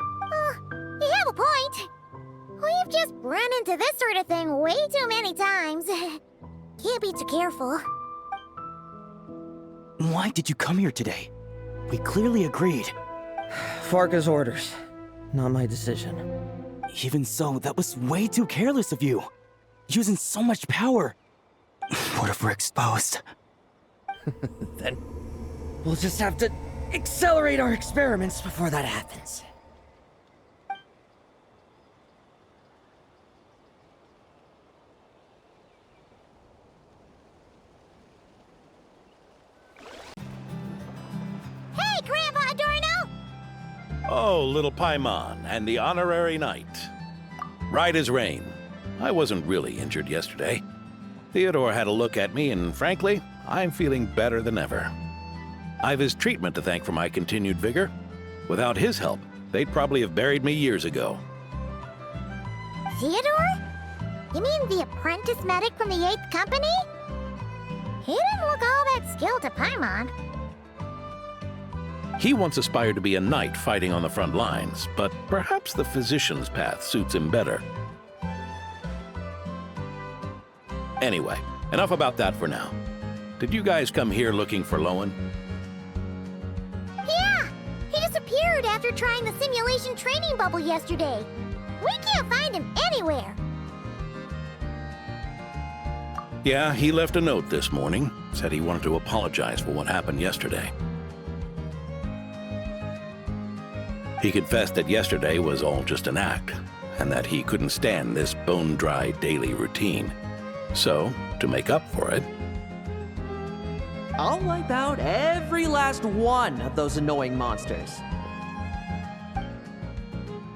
[SPEAKER 1] You have a point. We We've just run into this sort of thing way too many times. Can't be too careful.
[SPEAKER 15] Why did you come here today? We clearly agreed.
[SPEAKER 6] Farka's orders. Not my decision.
[SPEAKER 15] Even so, that was way too careless of you. Using so much power. What if we're exposed?
[SPEAKER 6] Then we'll just have to accelerate our experiments before that happens.
[SPEAKER 1] Hey, Grandpa Adorno!
[SPEAKER 8] Oh, little Paimon and the honorary knight. Right as rain. I wasn't really injured yesterday. Theodore had a look at me, and frankly, I'm feeling better than ever. I've his treatment to thank for my continued vigor. Without his help, they'd probably have buried me years ago.
[SPEAKER 1] Theodore? You mean the apprentice medic from the 8th Company? He didn't look all that skilled to Paimon.
[SPEAKER 8] He once aspired to be a knight fighting on the front lines, but perhaps the physician's path suits him better. Anyway, enough about that for now. Did you guys come here looking for Lowen?
[SPEAKER 1] Yeah! He disappeared after trying the simulation training bubble yesterday. We can't find him anywhere.
[SPEAKER 8] Yeah, he left a note this morning. Said he wanted to apologize for what happened yesterday. He confessed that yesterday was all just an act, and that he couldn't stand this bone-dry daily routine. So, to make up for it,
[SPEAKER 6] I'll wipe out every last one of those annoying monsters.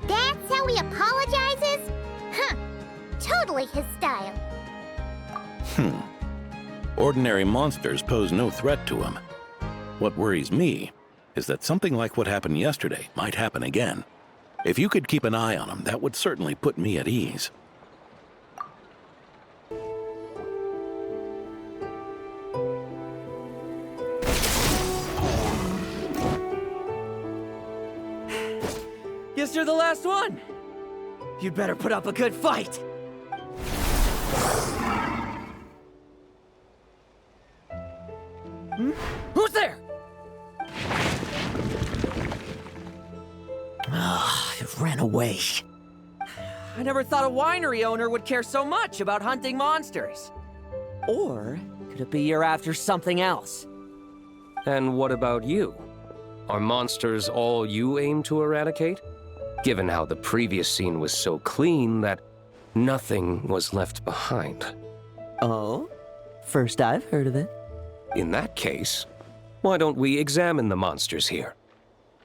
[SPEAKER 1] That's how he apologizes? Huh. Totally his style.
[SPEAKER 8] Ordinary monsters pose no threat to him. What worries me is that something like what happened yesterday might happen again. If you could keep an eye on him, that would certainly put me at ease.
[SPEAKER 6] Guess you're the last one. You'd better put up a good fight. Who's there? It ran away. I never thought a winery owner would care so much about hunting monsters. Or could it be you're after something else?
[SPEAKER 13] And what about you? Are monsters all you aim to eradicate? Given how the previous scene was so clean that nothing was left behind.
[SPEAKER 6] Oh? First I've heard of it.
[SPEAKER 13] In that case, why don't we examine the monsters here?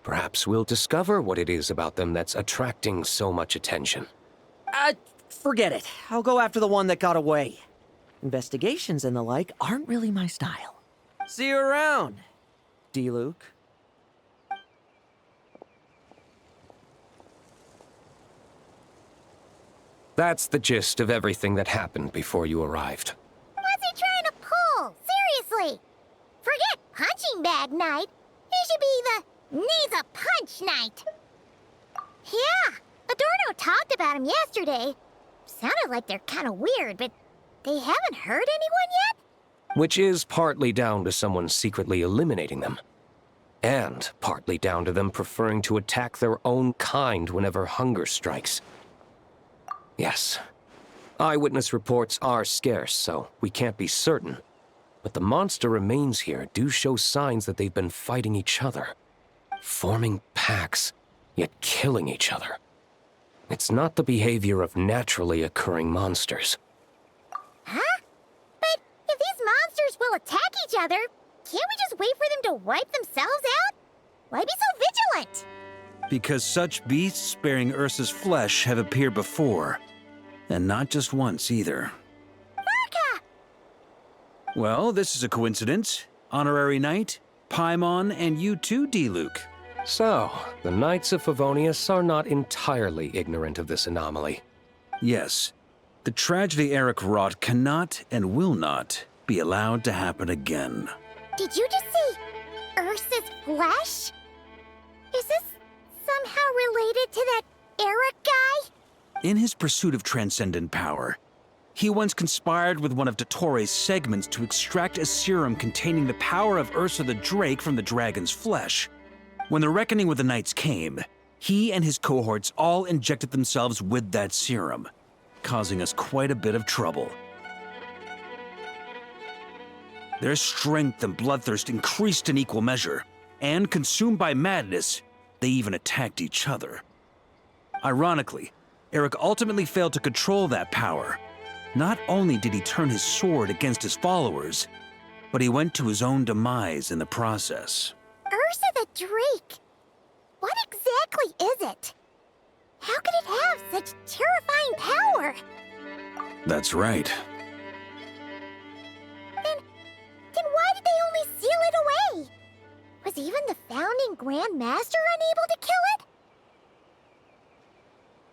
[SPEAKER 13] Perhaps we'll discover what it is about them that's attracting so much attention.
[SPEAKER 6] Forget it. I'll go after the one that got away. Investigations and the like aren't really my style. See you around, D-Luke.
[SPEAKER 13] That's the gist of everything that happened before you arrived.
[SPEAKER 1] What's he trying to pull? Seriously! Forget punching bag night. He should be the needs a punch night. Yeah, Adorno talked about him yesterday. Sounded like they're kind of weird, but they haven't hurt anyone yet?
[SPEAKER 13] Which is partly down to someone secretly eliminating them. And partly down to them preferring to attack their own kind whenever hunger strikes. Yes, eyewitness reports are scarce, so we can't be certain. But the monster remains here do show signs that they've been fighting each other. Forming packs, yet killing each other. It's not the behavior of naturally occurring monsters.
[SPEAKER 1] Huh? But if these monsters will attack each other, can't we just wait for them to wipe themselves out? Why be so vigilant?
[SPEAKER 5] Because such beasts bearing Ursa's flesh have appeared before. And not just once, either.
[SPEAKER 1] Farka!
[SPEAKER 5] Well, this is a coincidence. Honorary Knight, Paimon, and you too, D-Luke.
[SPEAKER 13] So, the Knights of Favonius are not entirely ignorant of this anomaly.
[SPEAKER 5] Yes. The tragedy Eric wrought cannot and will not be allowed to happen again.
[SPEAKER 1] Did you just see Ursa's flesh? Is this somehow related to that Eric guy?
[SPEAKER 5] In his pursuit of transcendent power, he once conspired with one of Dottoro's segments to extract a serum containing the power of Ursa the Drake from the dragon's flesh. When the reckoning with the Knights came, he and his cohorts all injected themselves with that serum, causing us quite a bit of trouble. Their strength and bloodthirst increased in equal measure, and consumed by madness, they even attacked each other. Ironically, Eric ultimately failed to control that power. Not only did he turn his sword against his followers, but he went to his own demise in the process.
[SPEAKER 1] Ursa the Drake! What exactly is it? How could it have such terrifying power?
[SPEAKER 5] That's right.
[SPEAKER 1] Then why did they only seal it away? Was even the founding Grand Master unable to kill it?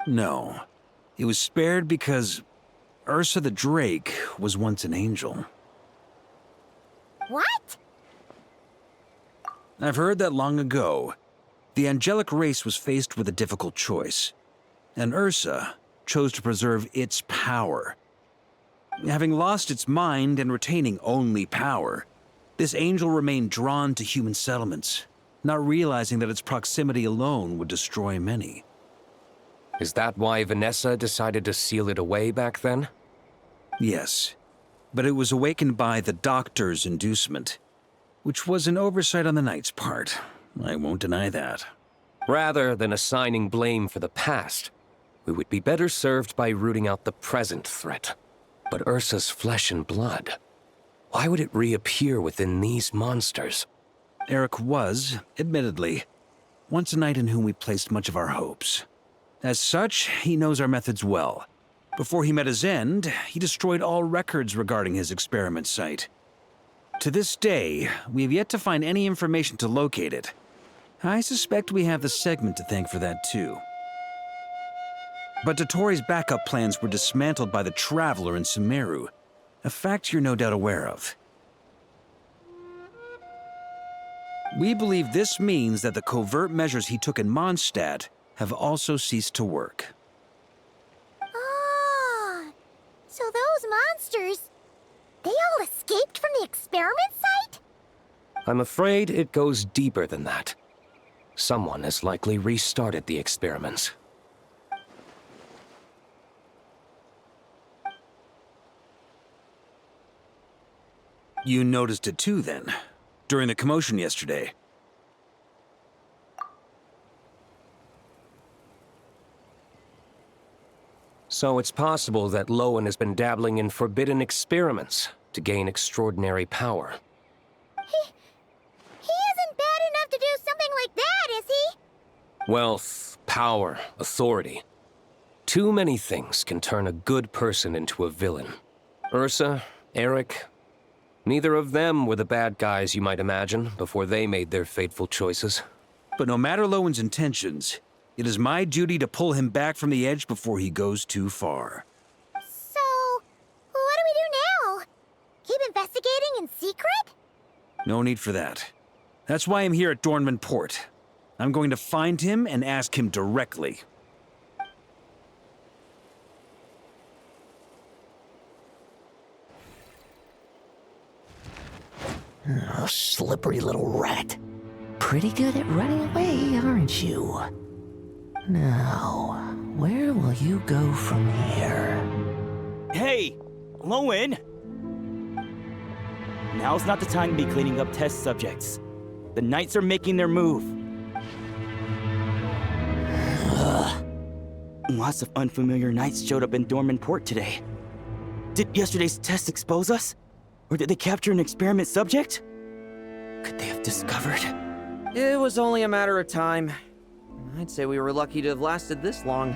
[SPEAKER 5] No. It was spared because Ursa the Drake was once an angel.
[SPEAKER 1] What?
[SPEAKER 5] I've heard that long ago, the angelic race was faced with a difficult choice, and Ursa chose to preserve its power. Having lost its mind and retaining only power, this angel remained drawn to human settlements, not realizing that its proximity alone would destroy many.
[SPEAKER 13] Is that why Vanessa decided to seal it away back then?
[SPEAKER 5] Yes, but it was awakened by the Doctor's inducement, which was an oversight on the Knight's part. I won't deny that.
[SPEAKER 13] Rather than assigning blame for the past, we would be better served by rooting out the present threat. But Ursa's flesh and blood, why would it reappear within these monsters?
[SPEAKER 5] Eric was, admittedly, once a knight in whom we placed much of our hopes. As such, he knows our methods well. Before he met his end, he destroyed all records regarding his experiment site. To this day, we have yet to find any information to locate it. I suspect we have the segment to thank for that too. But Dottoro's backup plans were dismantled by the Traveler in Sumeru, a fact you're no doubt aware of. We believe this means that the covert measures he took in Mondstadt have also ceased to work.
[SPEAKER 1] Ah, so those monsters, they all escaped from the experiment site?
[SPEAKER 13] I'm afraid it goes deeper than that. Someone has likely restarted the experiments.
[SPEAKER 5] You noticed it too, then, during the commotion yesterday.
[SPEAKER 13] So it's possible that Lowen has been dabbling in forbidden experiments to gain extraordinary power.
[SPEAKER 1] He isn't bad enough to do something like that, is he?
[SPEAKER 13] Wealth, power, authority. Too many things can turn a good person into a villain. Ursa, Eric, neither of them were the bad guys you might imagine before they made their fateful choices.
[SPEAKER 5] But no matter Lowen's intentions, it is my duty to pull him back from the edge before he goes too far.
[SPEAKER 1] So, what do we do now? Keep investigating in secret?
[SPEAKER 5] No need for that. That's why I'm here at Dornman Port. I'm going to find him and ask him directly.
[SPEAKER 2] Oh, slippery little rat. Pretty good at running away, aren't you? Now, where will you go from here?
[SPEAKER 15] Hey, Lowen! Now's not the time to be cleaning up test subjects. The Knights are making their move. Lots of unfamiliar Knights showed up in Dorman Port today. Did yesterday's test expose us? Or did they capture an experiment subject? Could they have discovered?
[SPEAKER 6] It was only a matter of time. I'd say we were lucky to have lasted this long.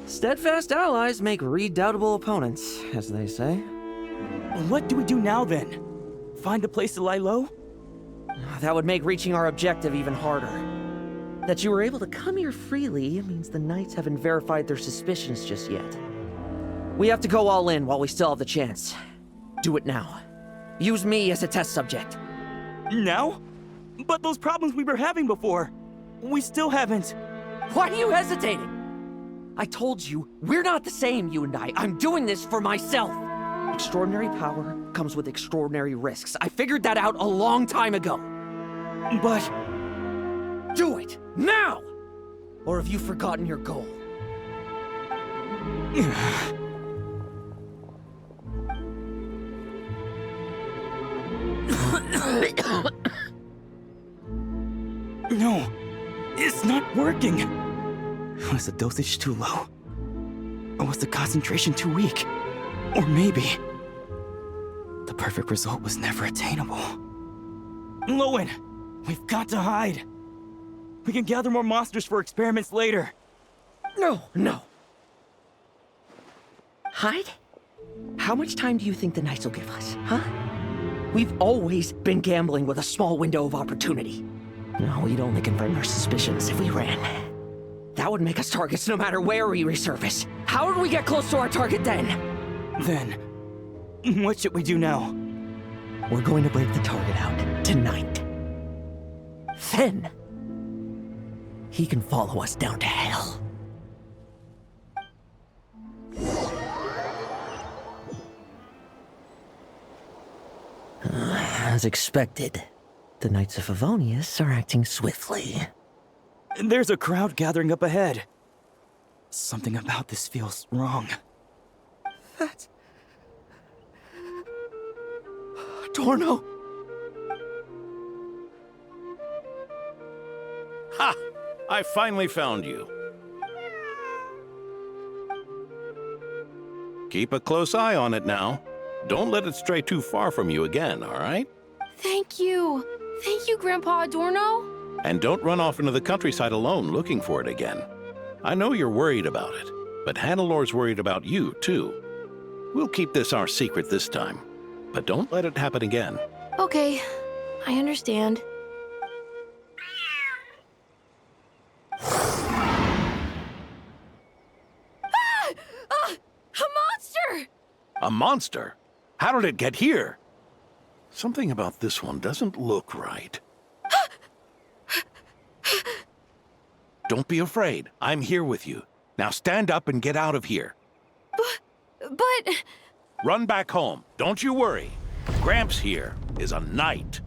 [SPEAKER 6] Steadfast allies make redoubtable opponents, as they say.
[SPEAKER 15] What do we do now, then? Find a place to lie low?
[SPEAKER 6] That would make reaching our objective even harder. That you were able to come here freely means the Knights haven't verified their suspicions just yet. We have to go all in while we still have the chance. Do it now. Use me as a test subject.
[SPEAKER 15] Now? But those problems we were having before, we still haven't.
[SPEAKER 6] Why are you hesitating?
[SPEAKER 7] I told you, we're not the same, you and I. I'm doing this for myself. Extraordinary power comes with extraordinary risks. I figured that out a long time ago. But do it now! Or have you forgotten your goal?
[SPEAKER 15] No, it's not working. Was the dosage too low? Or was the concentration too weak? Or maybe the perfect result was never attainable. Lowen, we've got to hide. We can gather more monsters for experiments later.
[SPEAKER 6] No. Hide? How much time do you think the Knights will give us, huh? We've always been gambling with a small window of opportunity. No, we'd only confirm our suspicions if we ran. That would make us targets no matter where we resurface. How would we get close to our target then?
[SPEAKER 15] Then, what should we do now?
[SPEAKER 6] We're going to break the target out tonight. Then, he can follow us down to hell. As expected, the Knights of Favonius are acting swiftly.
[SPEAKER 15] There's a crowd gathering up ahead. Something about this feels wrong.
[SPEAKER 6] That's... Adorno!
[SPEAKER 8] Ha! I finally found you. Keep a close eye on it now. Don't let it stray too far from you again, all right?
[SPEAKER 12] Thank you. Thank you, Grandpa Adorno.
[SPEAKER 8] And don't run off into the countryside alone looking for it again. I know you're worried about it, but Hannelor's worried about you, too. We'll keep this our secret this time, but don't let it happen again.
[SPEAKER 12] Okay, I understand. A monster!
[SPEAKER 8] A monster? How did it get here? Something about this one doesn't look right. Don't be afraid. I'm here with you. Now stand up and get out of here.
[SPEAKER 12] But...
[SPEAKER 8] Run back home. Don't you worry. Gramps here is a knight.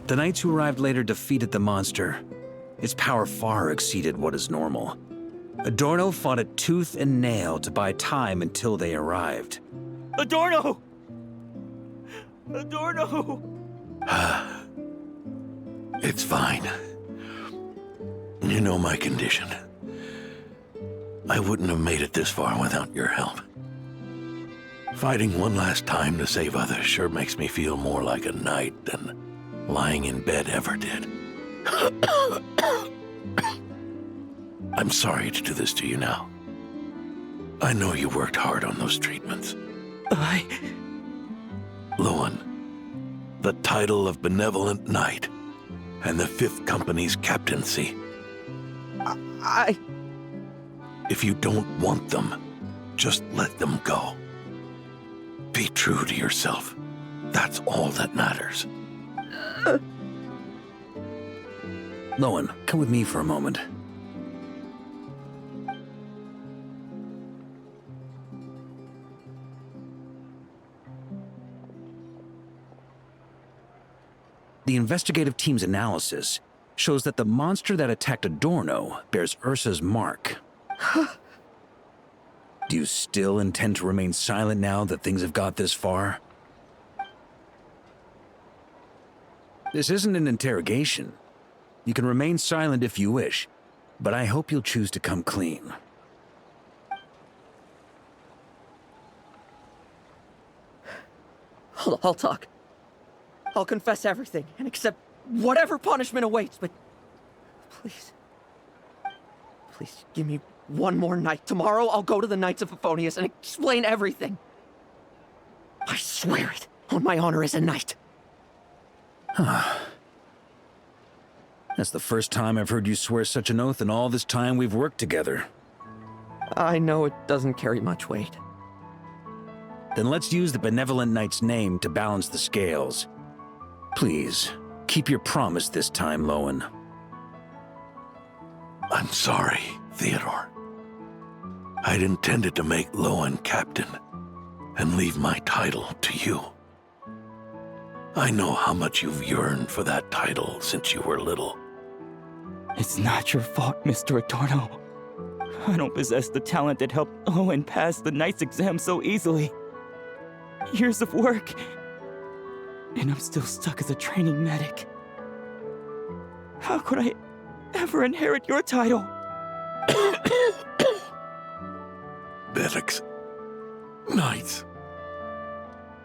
[SPEAKER 5] The knights who arrived later defeated the monster. Its power far exceeded what is normal. Adorno fought it tooth and nail to buy time until they arrived.
[SPEAKER 15] Adorno! Adorno!
[SPEAKER 8] It's fine. You know my condition. I wouldn't have made it this far without your help. Fighting one last time to save others sure makes me feel more like a knight than lying in bed ever did. I'm sorry to do this to you now. I know you worked hard on those treatments. Lowen, the title of Benevolent Knight and the 5th Company's captaincy. If you don't want them, just let them go. Be true to yourself. That's all that matters.
[SPEAKER 5] Lowen, come with me for a moment. The investigative team's analysis shows that the monster that attacked Adorno bears Ursa's mark. Do you still intend to remain silent now that things have got this far? This isn't an interrogation. You can remain silent if you wish, but I hope you'll choose to come clean.
[SPEAKER 6] I'll talk. I'll confess everything and accept whatever punishment awaits, but please, please give me one more night. Tomorrow I'll go to the Knights of Favonius and explain everything. I swear it on my honor as a knight.
[SPEAKER 5] That's the first time I've heard you swear such an oath in all this time we've worked together.
[SPEAKER 7] I know it doesn't carry much weight.
[SPEAKER 5] Then let's use the benevolent knight's name to balance the scales. Please, keep your promise this time, Lowen.
[SPEAKER 8] I'm sorry, Theodore. I'd intended to make Lowen captain and leave my title to you. I know how much you've yearned for that title since you were little.
[SPEAKER 15] It's not your fault, Mr. Adorno. I don't possess the talent that helped Owen pass the knight's exam so easily. Years of work, and I'm still stuck as a training medic. How could I ever inherit your title?
[SPEAKER 8] Medics, knights,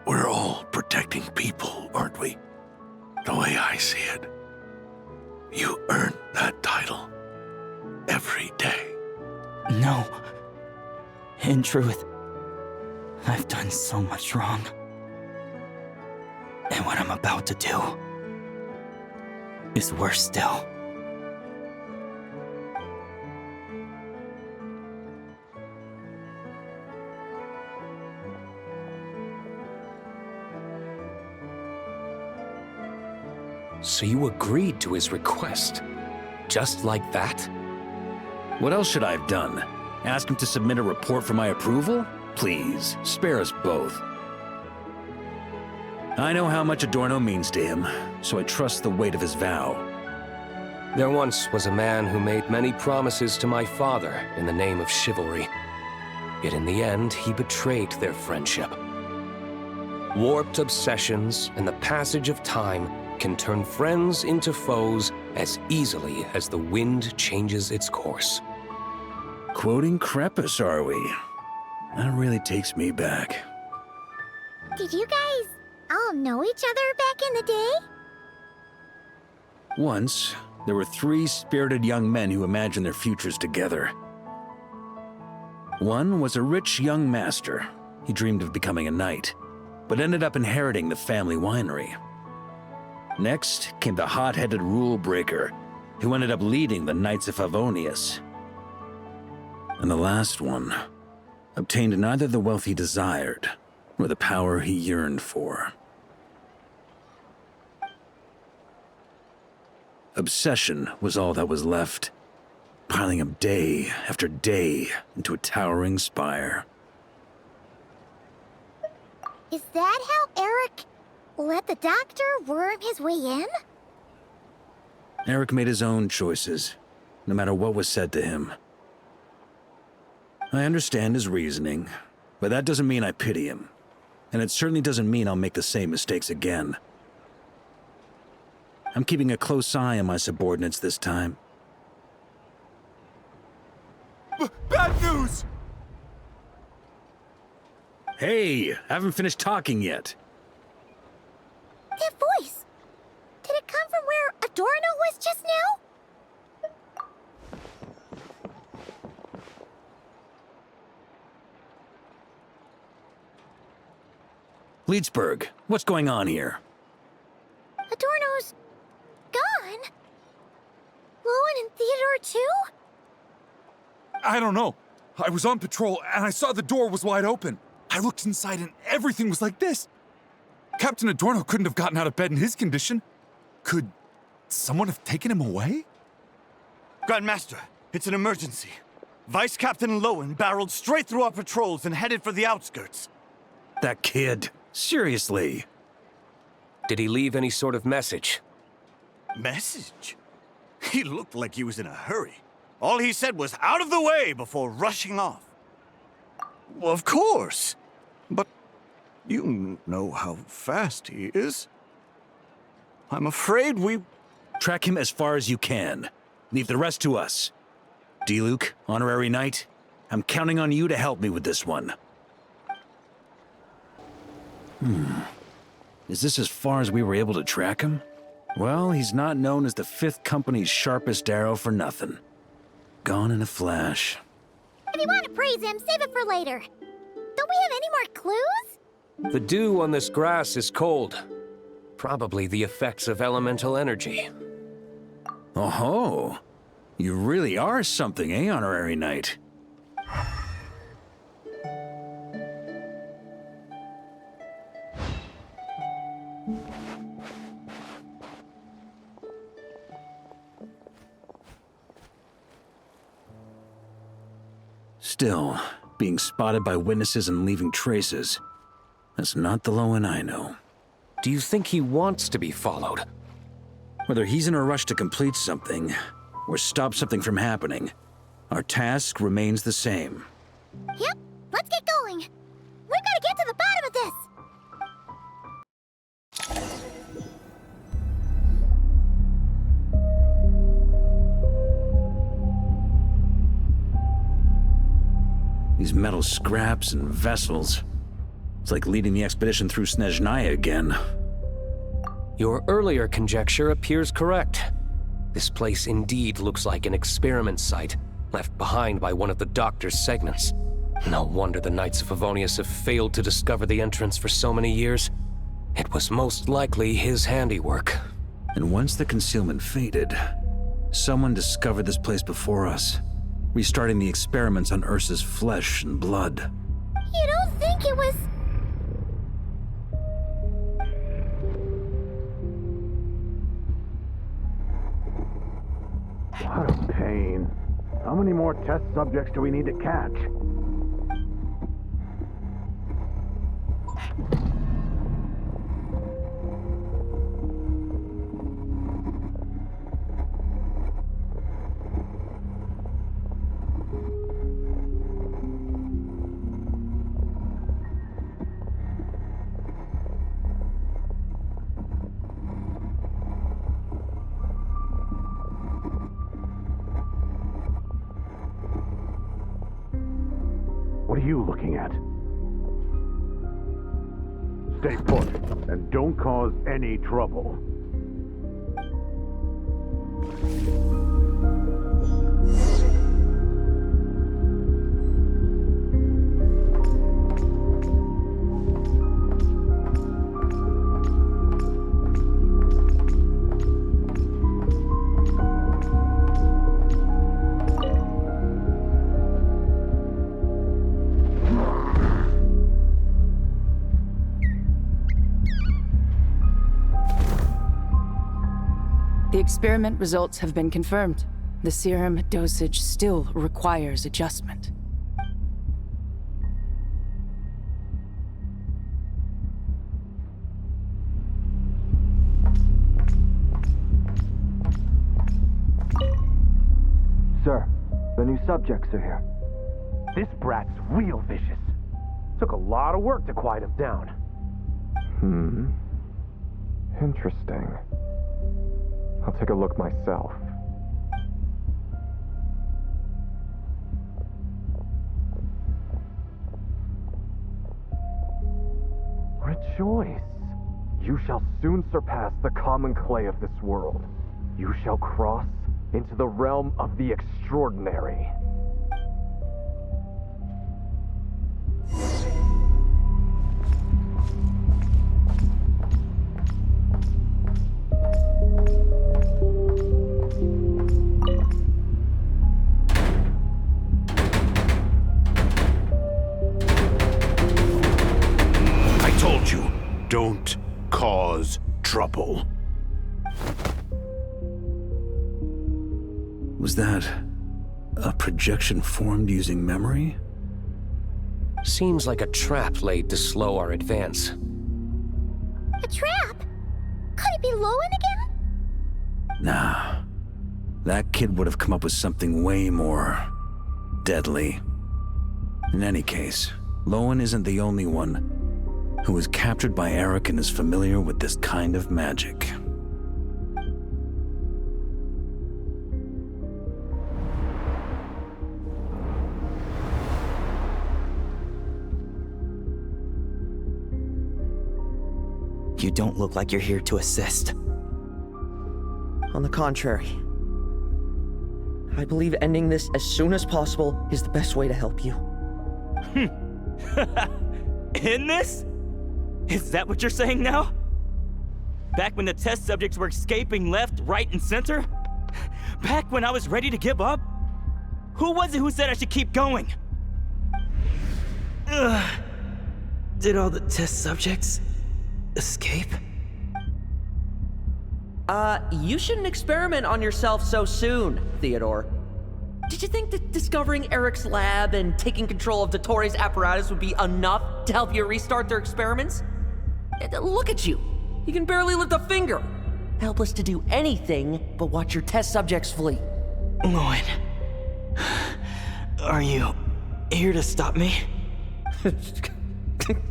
[SPEAKER 8] we're all protecting people, aren't we? The way I see it, you earn that title every day.
[SPEAKER 15] No. In truth, I've done so much wrong. And what I'm about to do is worse still.
[SPEAKER 13] So you agreed to his request? Just like that?
[SPEAKER 5] What else should I have done? Ask him to submit a report for my approval? Please, spare us both. I know how much Adorno means to him, so I trust the weight of his vow.
[SPEAKER 13] There once was a man who made many promises to my father in the name of chivalry. Yet in the end, he betrayed their friendship. Warped obsessions and the passage of time can turn friends into foes as easily as the wind changes its course.
[SPEAKER 5] Quoting Crepus, are we? That really takes me back.
[SPEAKER 1] Did you guys all know each other back in the day?
[SPEAKER 5] Once, there were 3 spirited young men who imagined their futures together. One was a rich young master. He dreamed of becoming a knight, but ended up inheriting the family winery. Next came the hot-headed rule breaker, who ended up leading the Knights of Favonius. And the last one obtained neither the wealth he desired, nor the power he yearned for. Obsession was all that was left, piling up day after day into a towering spire.
[SPEAKER 1] Is that how Eric let the doctor worm his way in?
[SPEAKER 5] Eric made his own choices, no matter what was said to him. I understand his reasoning, but that doesn't mean I pity him. And it certainly doesn't mean I'll make the same mistakes again. I'm keeping a close eye on my subordinates this time.
[SPEAKER 9] Bad news!
[SPEAKER 5] Hey, haven't finished talking yet.
[SPEAKER 1] That voice! Did it come from where Adorno was just now?
[SPEAKER 5] Leedsburg, what's going on here?
[SPEAKER 1] Adorno's gone? Lowen and Theodore too?
[SPEAKER 9] I don't know. I was on patrol and I saw the door was wide open. I looked inside and everything was like this. Captain Adorno couldn't have gotten out of bed in his condition. Could someone have taken him away?
[SPEAKER 16] Grandmaster, it's an emergency. Vice Captain Lowen barreled straight through our patrols and headed for the outskirts.
[SPEAKER 5] That kid. Seriously.
[SPEAKER 13] Did he leave any sort of message?
[SPEAKER 16] Message? He looked like he was in a hurry. All he said was out of the way before rushing off. Well, of course. But you know how fast he is. I'm afraid we...
[SPEAKER 5] Track him as far as you can. Leave the rest to us. D-Luke, honorary knight, I'm counting on you to help me with this one. Is this as far as we were able to track him? Well, he's not known as the 5th Company's sharpest arrow for nothing. Gone in a flash.
[SPEAKER 1] If you want to praise him, save it for later. Don't we have any more clues?
[SPEAKER 13] The dew on this grass is cold. Probably the effects of elemental energy.
[SPEAKER 5] Oh-ho! You really are something, eh, honorary knight? Still, being spotted by witnesses and leaving traces, that's not the Lowen I know.
[SPEAKER 13] Do you think he wants to be followed?
[SPEAKER 5] Whether he's in a rush to complete something, or stop something from happening, our task remains the same.
[SPEAKER 1] Yep, let's get going. We've got to get to the bottom of this.
[SPEAKER 5] These metal scraps and vessels. It's like leading the expedition through Snezhnaya again.
[SPEAKER 13] Your earlier conjecture appears correct. This place indeed looks like an experiment site, left behind by one of the Doctor's segments. No wonder the Knights of Favonius have failed to discover the entrance for so many years. It was most likely his handiwork.
[SPEAKER 5] And once the concealment faded, someone discovered this place before us, restarting the experiments on Ursa's flesh and blood.
[SPEAKER 1] You don't think it was...
[SPEAKER 17] What a pain. How many more test subjects do we need to catch? What are you looking at? Stay put, and don't cause any trouble.
[SPEAKER 18] The experiment results have been confirmed. The serum dosage still requires adjustment.
[SPEAKER 17] Sir, the new subjects are here. This brat's real vicious. Took a lot of work to quiet him down.
[SPEAKER 19] Interesting. I'll take a look myself. Rejoice! You shall soon surpass the common clay of this world. You shall cross into the realm of the extraordinary.
[SPEAKER 8] Don't cause trouble.
[SPEAKER 5] Was that a projection formed using memory?
[SPEAKER 13] Seems like a trap laid to slow our advance.
[SPEAKER 1] A trap? Could it be Lowen again?
[SPEAKER 5] Nah. That kid would have come up with something way more deadly. In any case, Lowen isn't the only one who was captured by Eric and is familiar with this kind of magic.
[SPEAKER 15] You don't look like you're here to assist.
[SPEAKER 6] On the contrary, I believe ending this as soon as possible is the best way to help you.
[SPEAKER 15] In this? Is that what you're saying now? Back when the test subjects were escaping left, right, and center? Back when I was ready to give up? Who was it who said I should keep going?
[SPEAKER 6] Did all the test subjects escape? You shouldn't experiment on yourself so soon, Theodore.
[SPEAKER 7] Did you think that discovering Eric's lab and taking control of Dottores' apparatus would be enough to help you restart their experiments? Look at you. You can barely lift a finger. Helpless to do anything but watch your test subjects flee.
[SPEAKER 15] Lowen, are you here to stop me?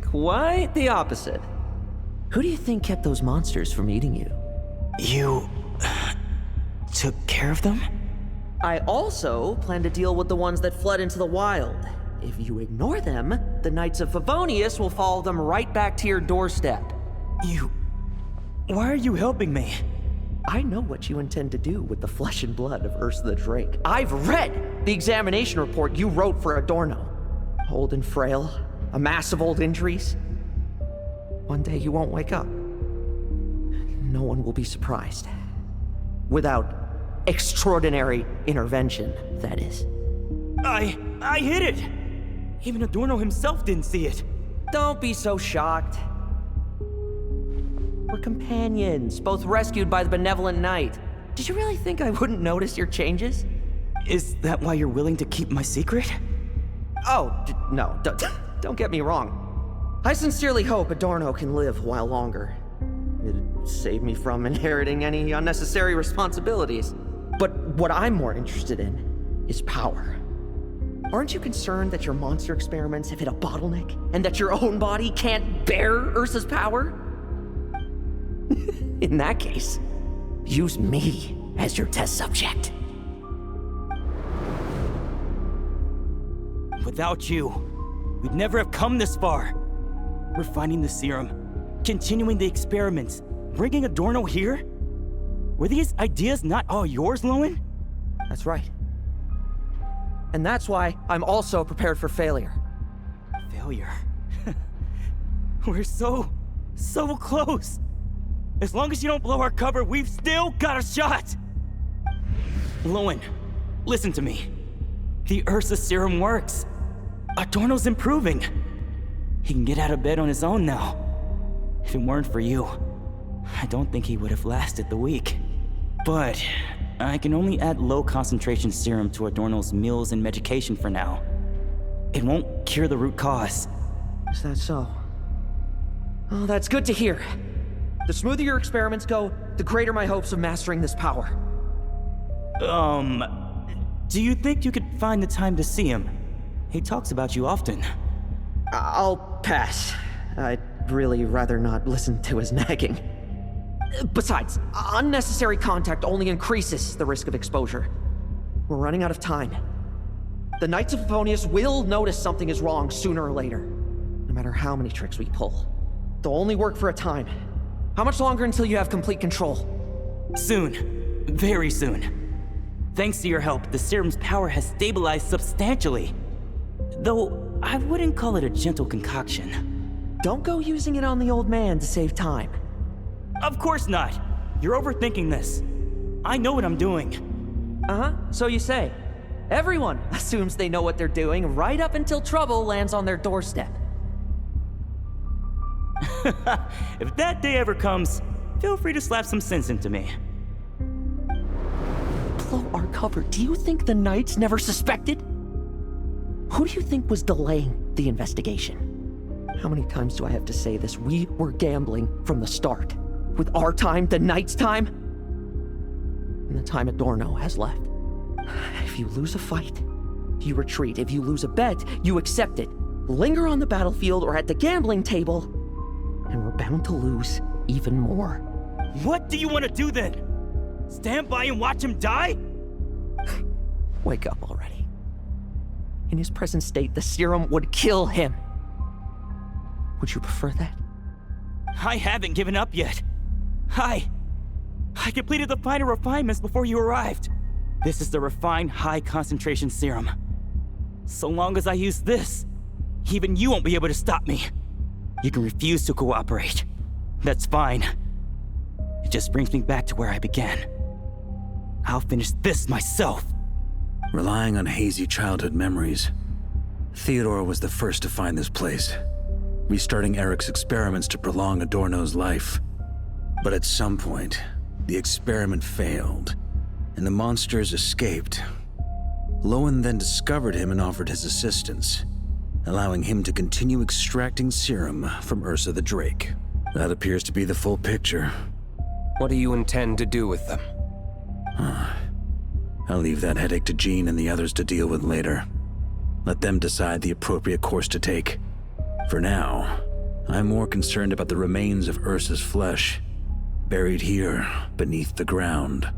[SPEAKER 7] Quite the opposite. Who do you think kept those monsters from eating you?
[SPEAKER 15] You took care of them?
[SPEAKER 7] I also plan to deal with the ones that fled into the wild. If you ignore them, the Knights of Favonius will follow them right back to your doorstep.
[SPEAKER 15] Why are you helping me?
[SPEAKER 7] I know what you intend to do with the flesh and blood of Ursa the Drake. I've read the examination report you wrote for Adorno. Old and frail, a mass of old injuries. One day you won't wake up. No one will be surprised. Without extraordinary intervention, that is.
[SPEAKER 15] I hit it! Even Adorno himself didn't see it.
[SPEAKER 7] Don't be so shocked. We're companions, both rescued by the benevolent knight. Did you really think I wouldn't notice your changes?
[SPEAKER 15] Is that why you're willing to keep my secret?
[SPEAKER 7] Oh, no, don't get me wrong. I sincerely hope Adorno can live a while longer. It'd save me from inheriting any unnecessary responsibilities. But what I'm more interested in is power. Aren't you concerned that your monster experiments have hit a bottleneck and that your own body can't bear Ursa's power? In that case, use me as your test subject.
[SPEAKER 15] Without you, we'd never have come this far. We're finding the serum, continuing the experiments, bringing Adorno here? Were these ideas not all yours, Lowen?
[SPEAKER 7] That's right. And that's why I'm also prepared for failure.
[SPEAKER 15] Failure? We're so close. As long as you don't blow our cover, we've still got a shot! Lowen, listen to me. The Ursa serum works. Adorno's improving. He can get out of bed on his own now. If it weren't for you, I don't think he would have lasted the week. But I can only add low concentration serum to Adorno's meals and medication for now. It won't cure the root cause.
[SPEAKER 7] Is that so? Oh, that's good to hear. The smoother your experiments go, the greater my hopes of mastering this power.
[SPEAKER 15] Do you think you could find the time to see him? He talks about you often.
[SPEAKER 7] I'll pass. I'd really rather not listen to his nagging. Besides, unnecessary contact only increases the risk of exposure. We're running out of time. The Knights of Favonius will notice something is wrong sooner or later, no matter how many tricks we pull. They'll only work for a time. How much longer until you have complete control?
[SPEAKER 15] Soon. Very soon. Thanks to your help, the serum's power has stabilized substantially. Though, I wouldn't call it a gentle concoction.
[SPEAKER 7] Don't go using it on the old man to save time.
[SPEAKER 15] Of course not. You're overthinking this. I know what I'm doing.
[SPEAKER 7] Uh-huh, so you say. Everyone assumes they know what they're doing right up until trouble lands on their doorstep.
[SPEAKER 15] If that day ever comes, feel free to slap some sense into me.
[SPEAKER 7] Blow our cover. Do you think the Knights never suspected? Who do you think was delaying the investigation? How many times do I have to say this? We were gambling from the start. With our time, the Knights' time, and the time Adorno has left. If you lose a fight, you retreat. If you lose a bet, you accept it. Linger on the battlefield or at the gambling table, and we're bound to lose even more.
[SPEAKER 15] What do you want to do then? Stand by and watch him die?
[SPEAKER 7] Wake up already. In his present state, the serum would kill him. Would you prefer that?
[SPEAKER 15] I haven't given up yet. I completed the final refinements before you arrived. This is the refined high-concentration serum. So long as I use this, even you won't be able to stop me. You can refuse to cooperate. That's fine. It just brings me back to where I began. I'll finish this myself.
[SPEAKER 5] Relying on hazy childhood memories, Theodore was the first to find this place, restarting Eric's experiments to prolong Adorno's life. But at some point, the experiment failed, and the monsters escaped. Lowen then discovered him and offered his assistance, allowing him to continue extracting serum from Ursa the Drake. That appears to be the full picture.
[SPEAKER 13] What do you intend to do with them?
[SPEAKER 5] I'll leave that headache to Jean and the others to deal with later. Let them decide the appropriate course to take. For now, I'm more concerned about the remains of Ursa's flesh, buried here beneath the ground.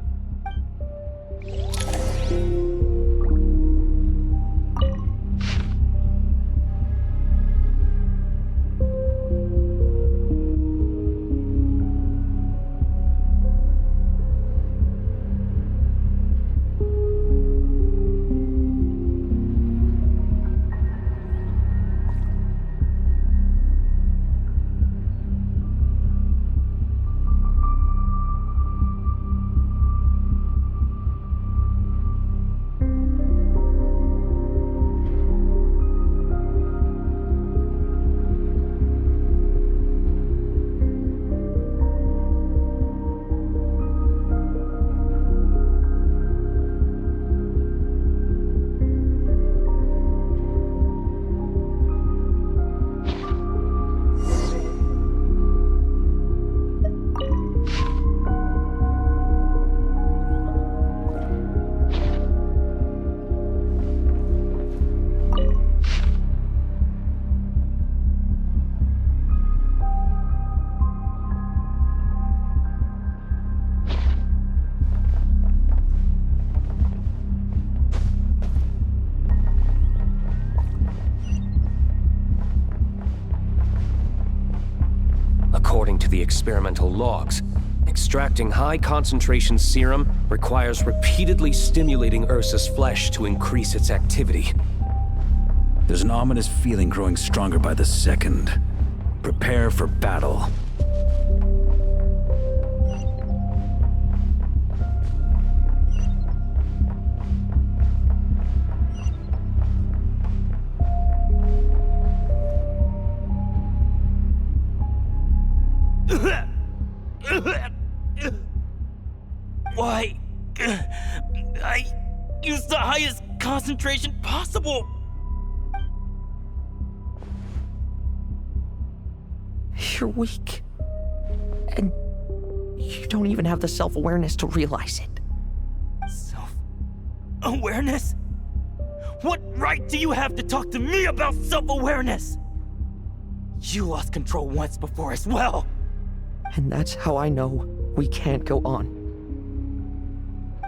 [SPEAKER 13] According to the experimental logs, extracting high-concentration serum requires repeatedly stimulating Ursa's flesh to increase its activity.
[SPEAKER 5] There's an ominous feeling growing stronger by the second. Prepare for battle.
[SPEAKER 15] Why? I used the highest concentration possible.
[SPEAKER 7] You're weak. And you don't even have the self-awareness to realize it.
[SPEAKER 15] Self-awareness? What right do you have to talk to me about self-awareness? You lost control once before as well.
[SPEAKER 7] And that's how I know we can't go on.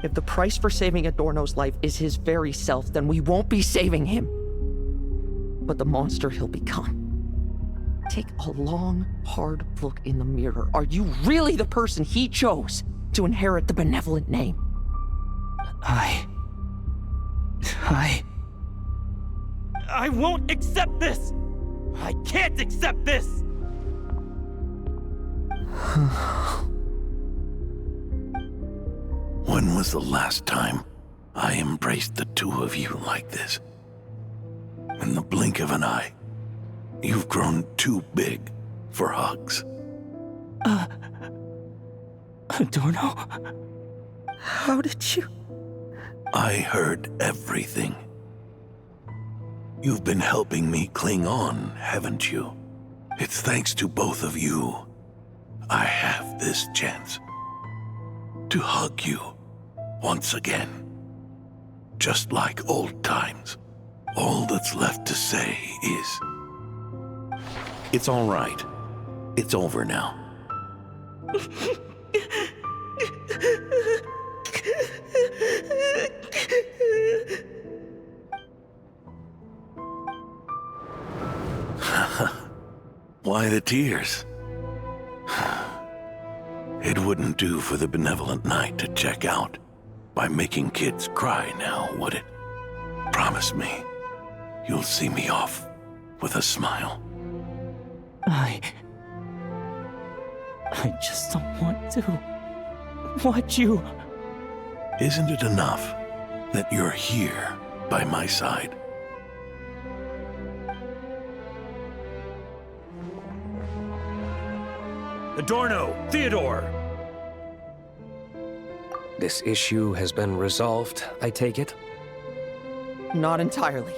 [SPEAKER 7] If the price for saving Adorno's life is his very self, then we won't be saving him, but the monster he'll become. Take a long, hard look in the mirror. Are you really the person he chose to inherit the benevolent name?
[SPEAKER 15] I won't accept this! I can't accept this!
[SPEAKER 8] When was the last time I embraced the two of you like this? In the blink of an eye, you've grown too big for hugs.
[SPEAKER 15] Adorno?
[SPEAKER 7] How did you?
[SPEAKER 8] I heard everything. You've been helping me cling on, haven't you? It's thanks to both of you I have this chance to hug you once again. Just like old times. All that's left to say is, it's all right. It's over now. Why the tears? It wouldn't do for the benevolent knight to check out by making kids cry now, would it? Promise me, you'll see me off with a smile.
[SPEAKER 15] I just don't want to watch you.
[SPEAKER 8] Isn't it enough that you're here by my side?
[SPEAKER 5] Adorno! Theodore!
[SPEAKER 13] This issue has been resolved, I take it?
[SPEAKER 7] not entirely.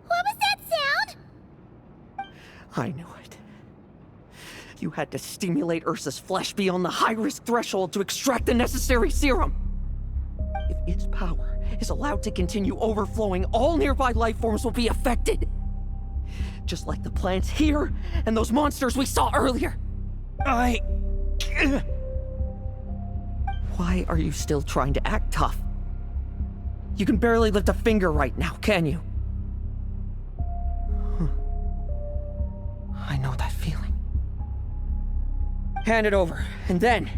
[SPEAKER 1] What was that sound?
[SPEAKER 7] I knew it. You had to stimulate Ursa's flesh beyond the high-risk threshold to extract the necessary serum. If its power is allowed to continue overflowing, all nearby life forms will be affected. Just like the plants here and those monsters we saw earlier. Why are you still trying to act tough? You can barely lift a finger right now, can you? I know that feeling. Hand it over, and then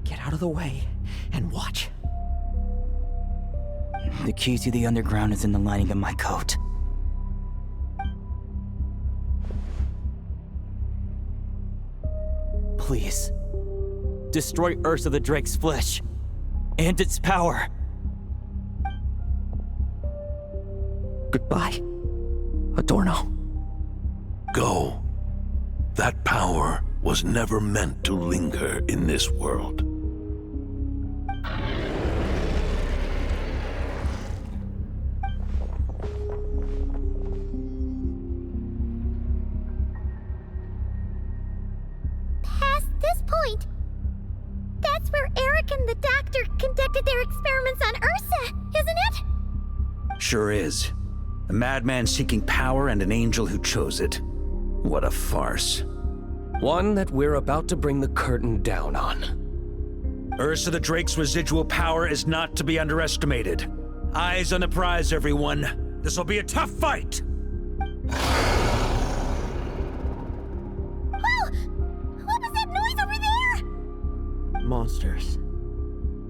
[SPEAKER 7] get out of the way and watch.
[SPEAKER 15] The key to the underground is in the lining of my coat. Please, destroy Ursa the Drake's flesh and its power.
[SPEAKER 7] Goodbye, Adorno.
[SPEAKER 8] Go. That power was never meant to linger in this world.
[SPEAKER 1] Past this point, that's where Eric and the doctor conducted their experiments on Ursa, isn't it?
[SPEAKER 5] Sure is. A madman seeking power and an angel who chose it. What a farce.
[SPEAKER 13] One that we're about to bring the curtain down on.
[SPEAKER 5] Ursa the Drake's residual power is not to be underestimated. Eyes on the prize, everyone. This'll be a tough fight!
[SPEAKER 1] Oh! What was that noise over there?
[SPEAKER 7] Monsters.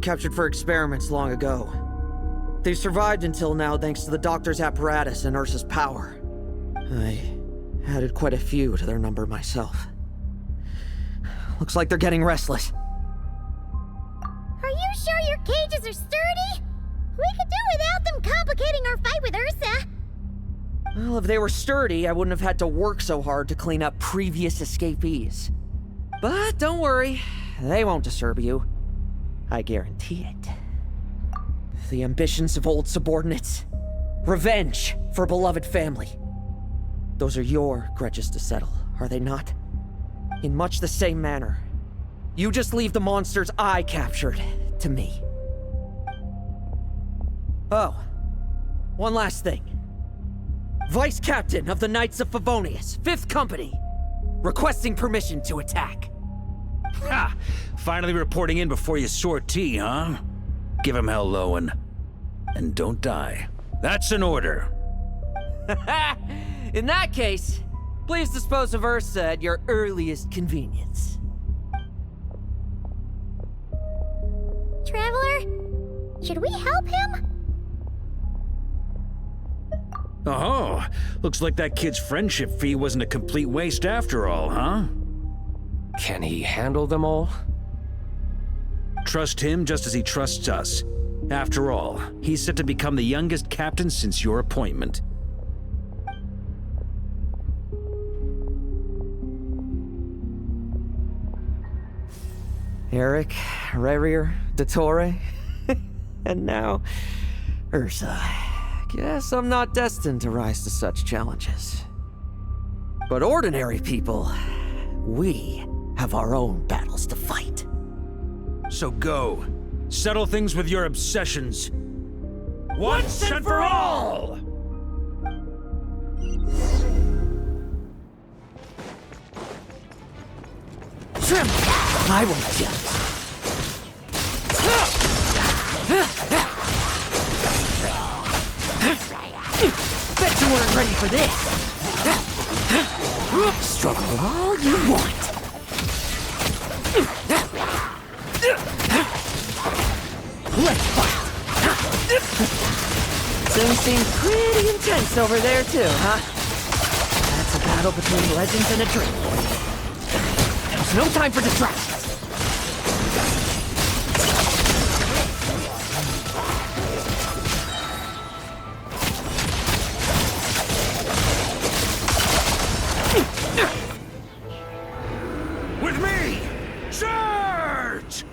[SPEAKER 7] Captured for experiments long ago. They've survived until now thanks to the doctor's apparatus and Ursa's power. I added quite a few to their number myself. Looks like they're getting restless.
[SPEAKER 1] Are you sure your cages are sturdy? We could do without them complicating our fight with Ursa.
[SPEAKER 7] Well, if they were sturdy, I wouldn't have had to work so hard to clean up previous escapees. But don't worry, they won't disturb you. I guarantee it. The ambitions of old subordinates. Revenge for beloved family. Those are your grudges to settle, are they not? In much the same manner. You just leave the monsters I captured to me. Oh, one last thing. Vice Captain of the Knights of Favonius, 5th Company, requesting permission to attack.
[SPEAKER 5] Ha! Finally reporting in before you sortie, huh? Give him hell, Lowen. And don't die. That's an order.
[SPEAKER 7] In that case, please dispose of Ursa at your earliest convenience.
[SPEAKER 1] Traveler, should we help him?
[SPEAKER 5] Oh, looks like that kid's friendship fee wasn't a complete waste after all, huh?
[SPEAKER 13] Can he handle them all?
[SPEAKER 5] Trust him just as he trusts us. After all, he's set to become the youngest captain since your appointment.
[SPEAKER 7] Eric, Rerier, Dottore, and now Ursa. Guess I'm not destined to rise to such challenges. But ordinary people, we have our own battles to fight.
[SPEAKER 5] So go. Settle things with your obsessions. Once and for all!
[SPEAKER 7] Trim! I will let you. Bet you weren't ready for this. Struggle all you want. Let's fight. Things seem pretty intense over there too, huh? That's a battle between legends and a dream. There's no time for distractions.
[SPEAKER 5] With me! Charge! out!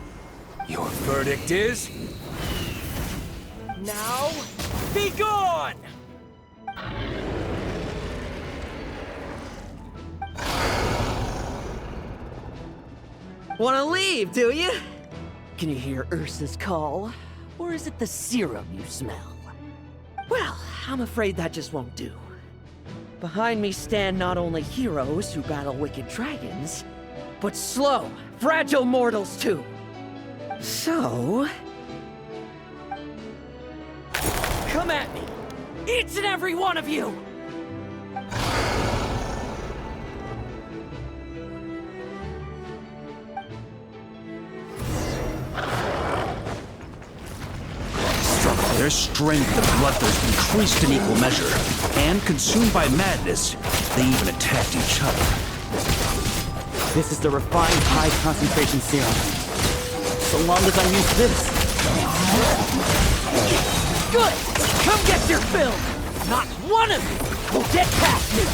[SPEAKER 5] Your verdict is...
[SPEAKER 7] Now, be gone! Wanna leave, do you? Can you hear Ursa's call? Or is it the serum you smell? Well, I'm afraid that just won't do. Behind me stand not only heroes who battle wicked dragons, but slow, fragile mortals too. So... come at me! Each and every one of you!
[SPEAKER 5] Their strength and bloodthirst increased in equal measure, and consumed by madness, they even attacked each other.
[SPEAKER 15] This is the refined high-concentration serum. So long as I use this.
[SPEAKER 7] Good! Come get your fill! Not one of you will get past me!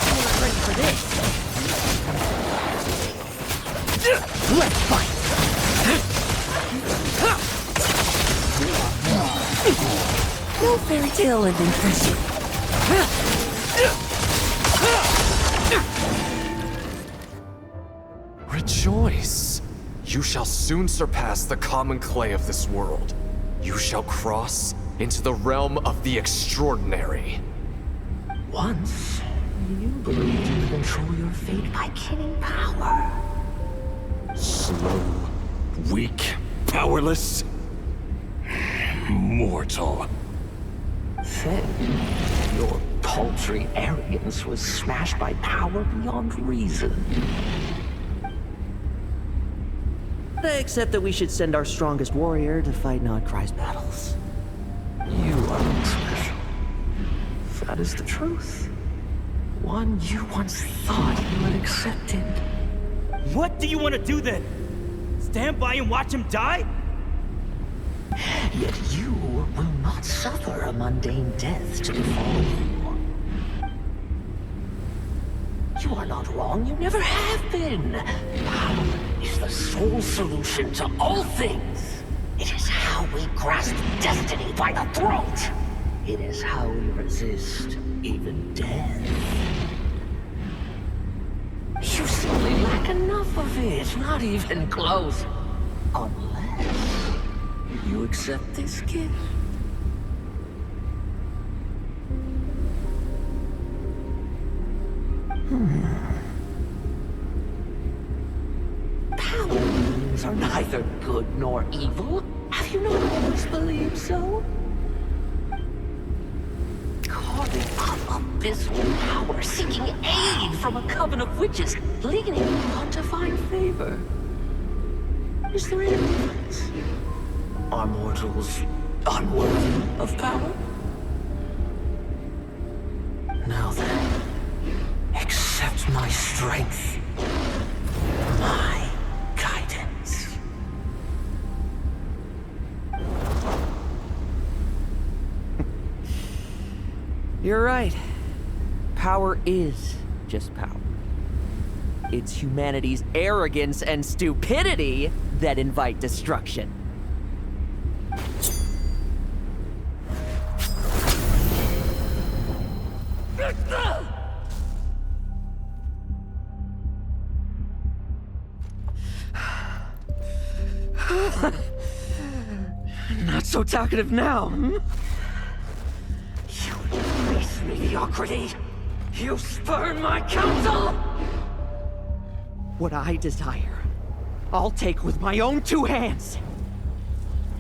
[SPEAKER 7] I'm not ready for this. Let's fight! No fairy tale ending for you.
[SPEAKER 19] Rejoice! You shall soon surpass the common clay of this world. You shall cross into the realm of the extraordinary.
[SPEAKER 20] Once, you believed you could control your fate by killing power.
[SPEAKER 5] Slow, weak, powerless, mortal.
[SPEAKER 20] Then, your paltry arrogance was smashed by power beyond reason.
[SPEAKER 6] Except that we should send our strongest warrior to fight Nodcry's battles.
[SPEAKER 20] You are not special. That is the truth. One you once thought you had accepted.
[SPEAKER 15] What do you want to do then? Stand by and watch him die?
[SPEAKER 20] Yet you will not suffer a mundane death to befall you. You are not wrong, you never have been. Power is the sole solution to all things. It is how we grasp destiny by the throat. It is how we resist even death. You simply lack enough of it, not even close. Unless you accept this gift. Powers are neither good nor evil. Have you not always believed so? Carving up abysmal power, seeking aid from a coven of witches, leaning on to find favor. Is there any difference? Are mortals unworthy of power? Now then, accept my strength, my guidance.
[SPEAKER 6] You're right. Power is just power. It's humanity's arrogance and stupidity that invite destruction. Not so talkative now, hmm?
[SPEAKER 20] You embrace mediocrity. You spurn my counsel.
[SPEAKER 6] What I desire, I'll take with my own two hands.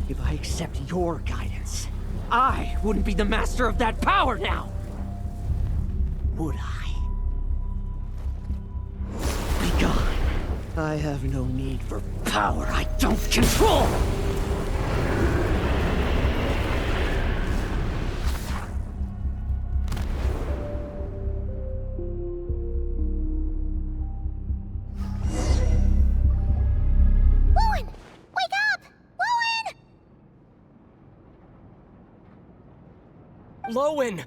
[SPEAKER 6] If I accept your guidance, I wouldn't be the master of that power now. Would I? Be gone. I have no need for power I don't control.
[SPEAKER 7] Lowen!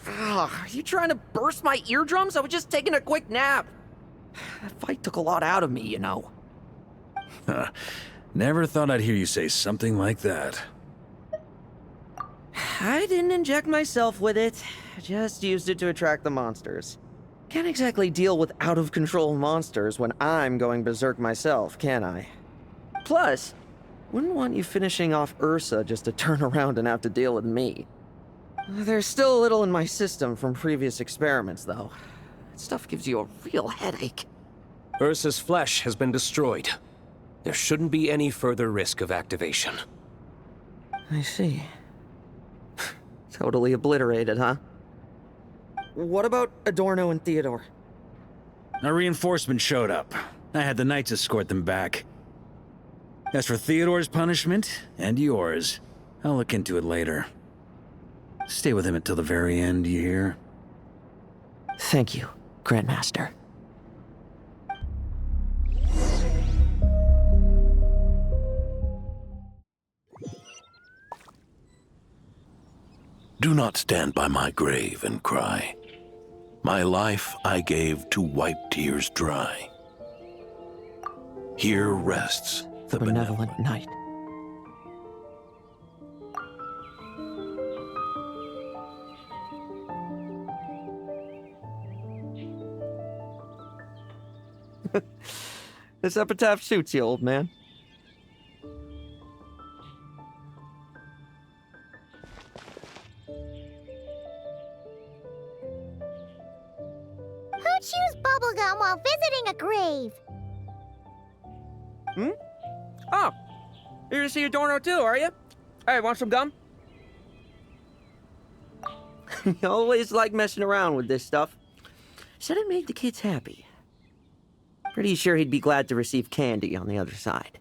[SPEAKER 6] Are you trying to burst my eardrums? I was just taking a quick nap.
[SPEAKER 7] That fight took a lot out of me, you know.
[SPEAKER 5] Never thought I'd hear you say something like that.
[SPEAKER 6] I didn't inject myself with it. Just used it to attract the monsters. Can't exactly deal with out-of-control monsters when I'm going berserk myself, can I? Plus, wouldn't want you finishing off Ursa just to turn around and have to deal with me. There's still a little in my system from previous experiments, though. That stuff gives you a real headache.
[SPEAKER 13] Ursa's flesh has been destroyed. There shouldn't be any further risk of activation.
[SPEAKER 6] I see. Totally obliterated, huh? What about Adorno and Theodore?
[SPEAKER 5] A reinforcement showed up. I had the Knights escort them back. As for Theodore's punishment, and yours, I'll look into it later. Stay with him until the very end, you hear?
[SPEAKER 6] Thank you, Grandmaster.
[SPEAKER 8] Do not stand by my grave and cry. My life I gave to wipe tears dry. Here rests
[SPEAKER 6] the benevolent knight. This epitaph suits you, old man.
[SPEAKER 1] Who chews bubblegum while visiting a grave?
[SPEAKER 6] Hmm? Oh, you're to see Adorno too, are you? Hey, want some gum? You always like messing around with this stuff. Said it made the kids happy. Pretty sure he'd be glad to receive candy on the other side.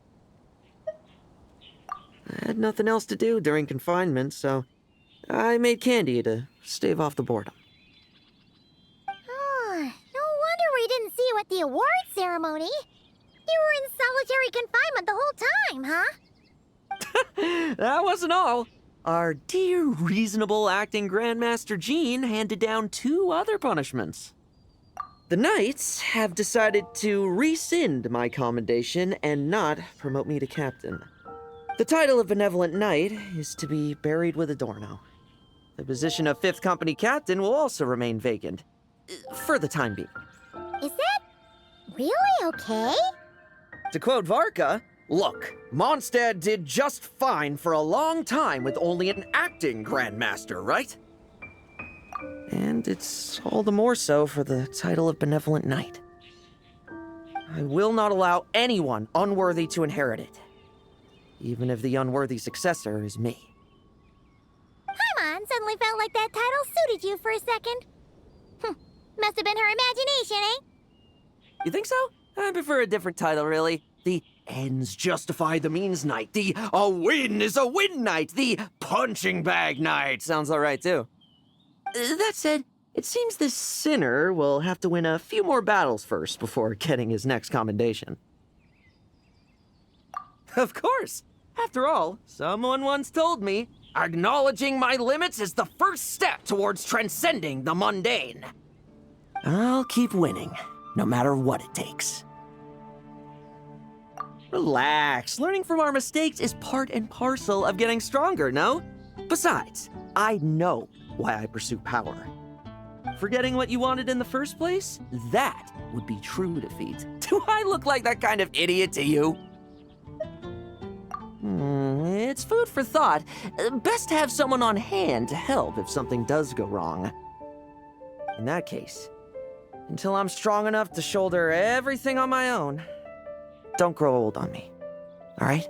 [SPEAKER 6] I had nothing else to do during confinement, so I made candy to stave off the boredom.
[SPEAKER 1] Oh, no wonder we didn't see you at the award ceremony. You were in solitary confinement the whole time, huh?
[SPEAKER 6] That wasn't all. Our dear, reasonable acting Grandmaster Jean handed down 2 other punishments. The Knights have decided to rescind my commendation and not promote me to captain. The title of Benevolent Knight is to be buried with Adorno. The position of 5th Company Captain will also remain vacant, for the time being.
[SPEAKER 1] Is that really okay?
[SPEAKER 6] To quote Varka, look, Mondstadt did just fine for a long time with only an acting Grandmaster, right? And it's all the more so for the title of Benevolent Knight. I will not allow anyone unworthy to inherit it, even if the unworthy successor is me.
[SPEAKER 1] Paimon suddenly felt like that title suited you for a second. Must have been her imagination, eh?
[SPEAKER 6] You think so? I prefer a different title, really. The ends justify the means knight. The a win is a win knight. The punching bag knight. Sounds alright, too. That said, it seems this sinner will have to win a few more battles first before getting his next commendation. Of course. After all, someone once told me, acknowledging my limits is the first step towards transcending the mundane. I'll keep winning, no matter what it takes. Relax. Learning from our mistakes is part and parcel of getting stronger, no? Besides, I know why I pursue power. Forgetting what you wanted in the first place? That would be true defeat. Do I look like that kind of idiot to you? It's food for thought. Best to have someone on hand to help if something does go wrong. In that case, until I'm strong enough to shoulder everything on my own, don't grow old on me, all right?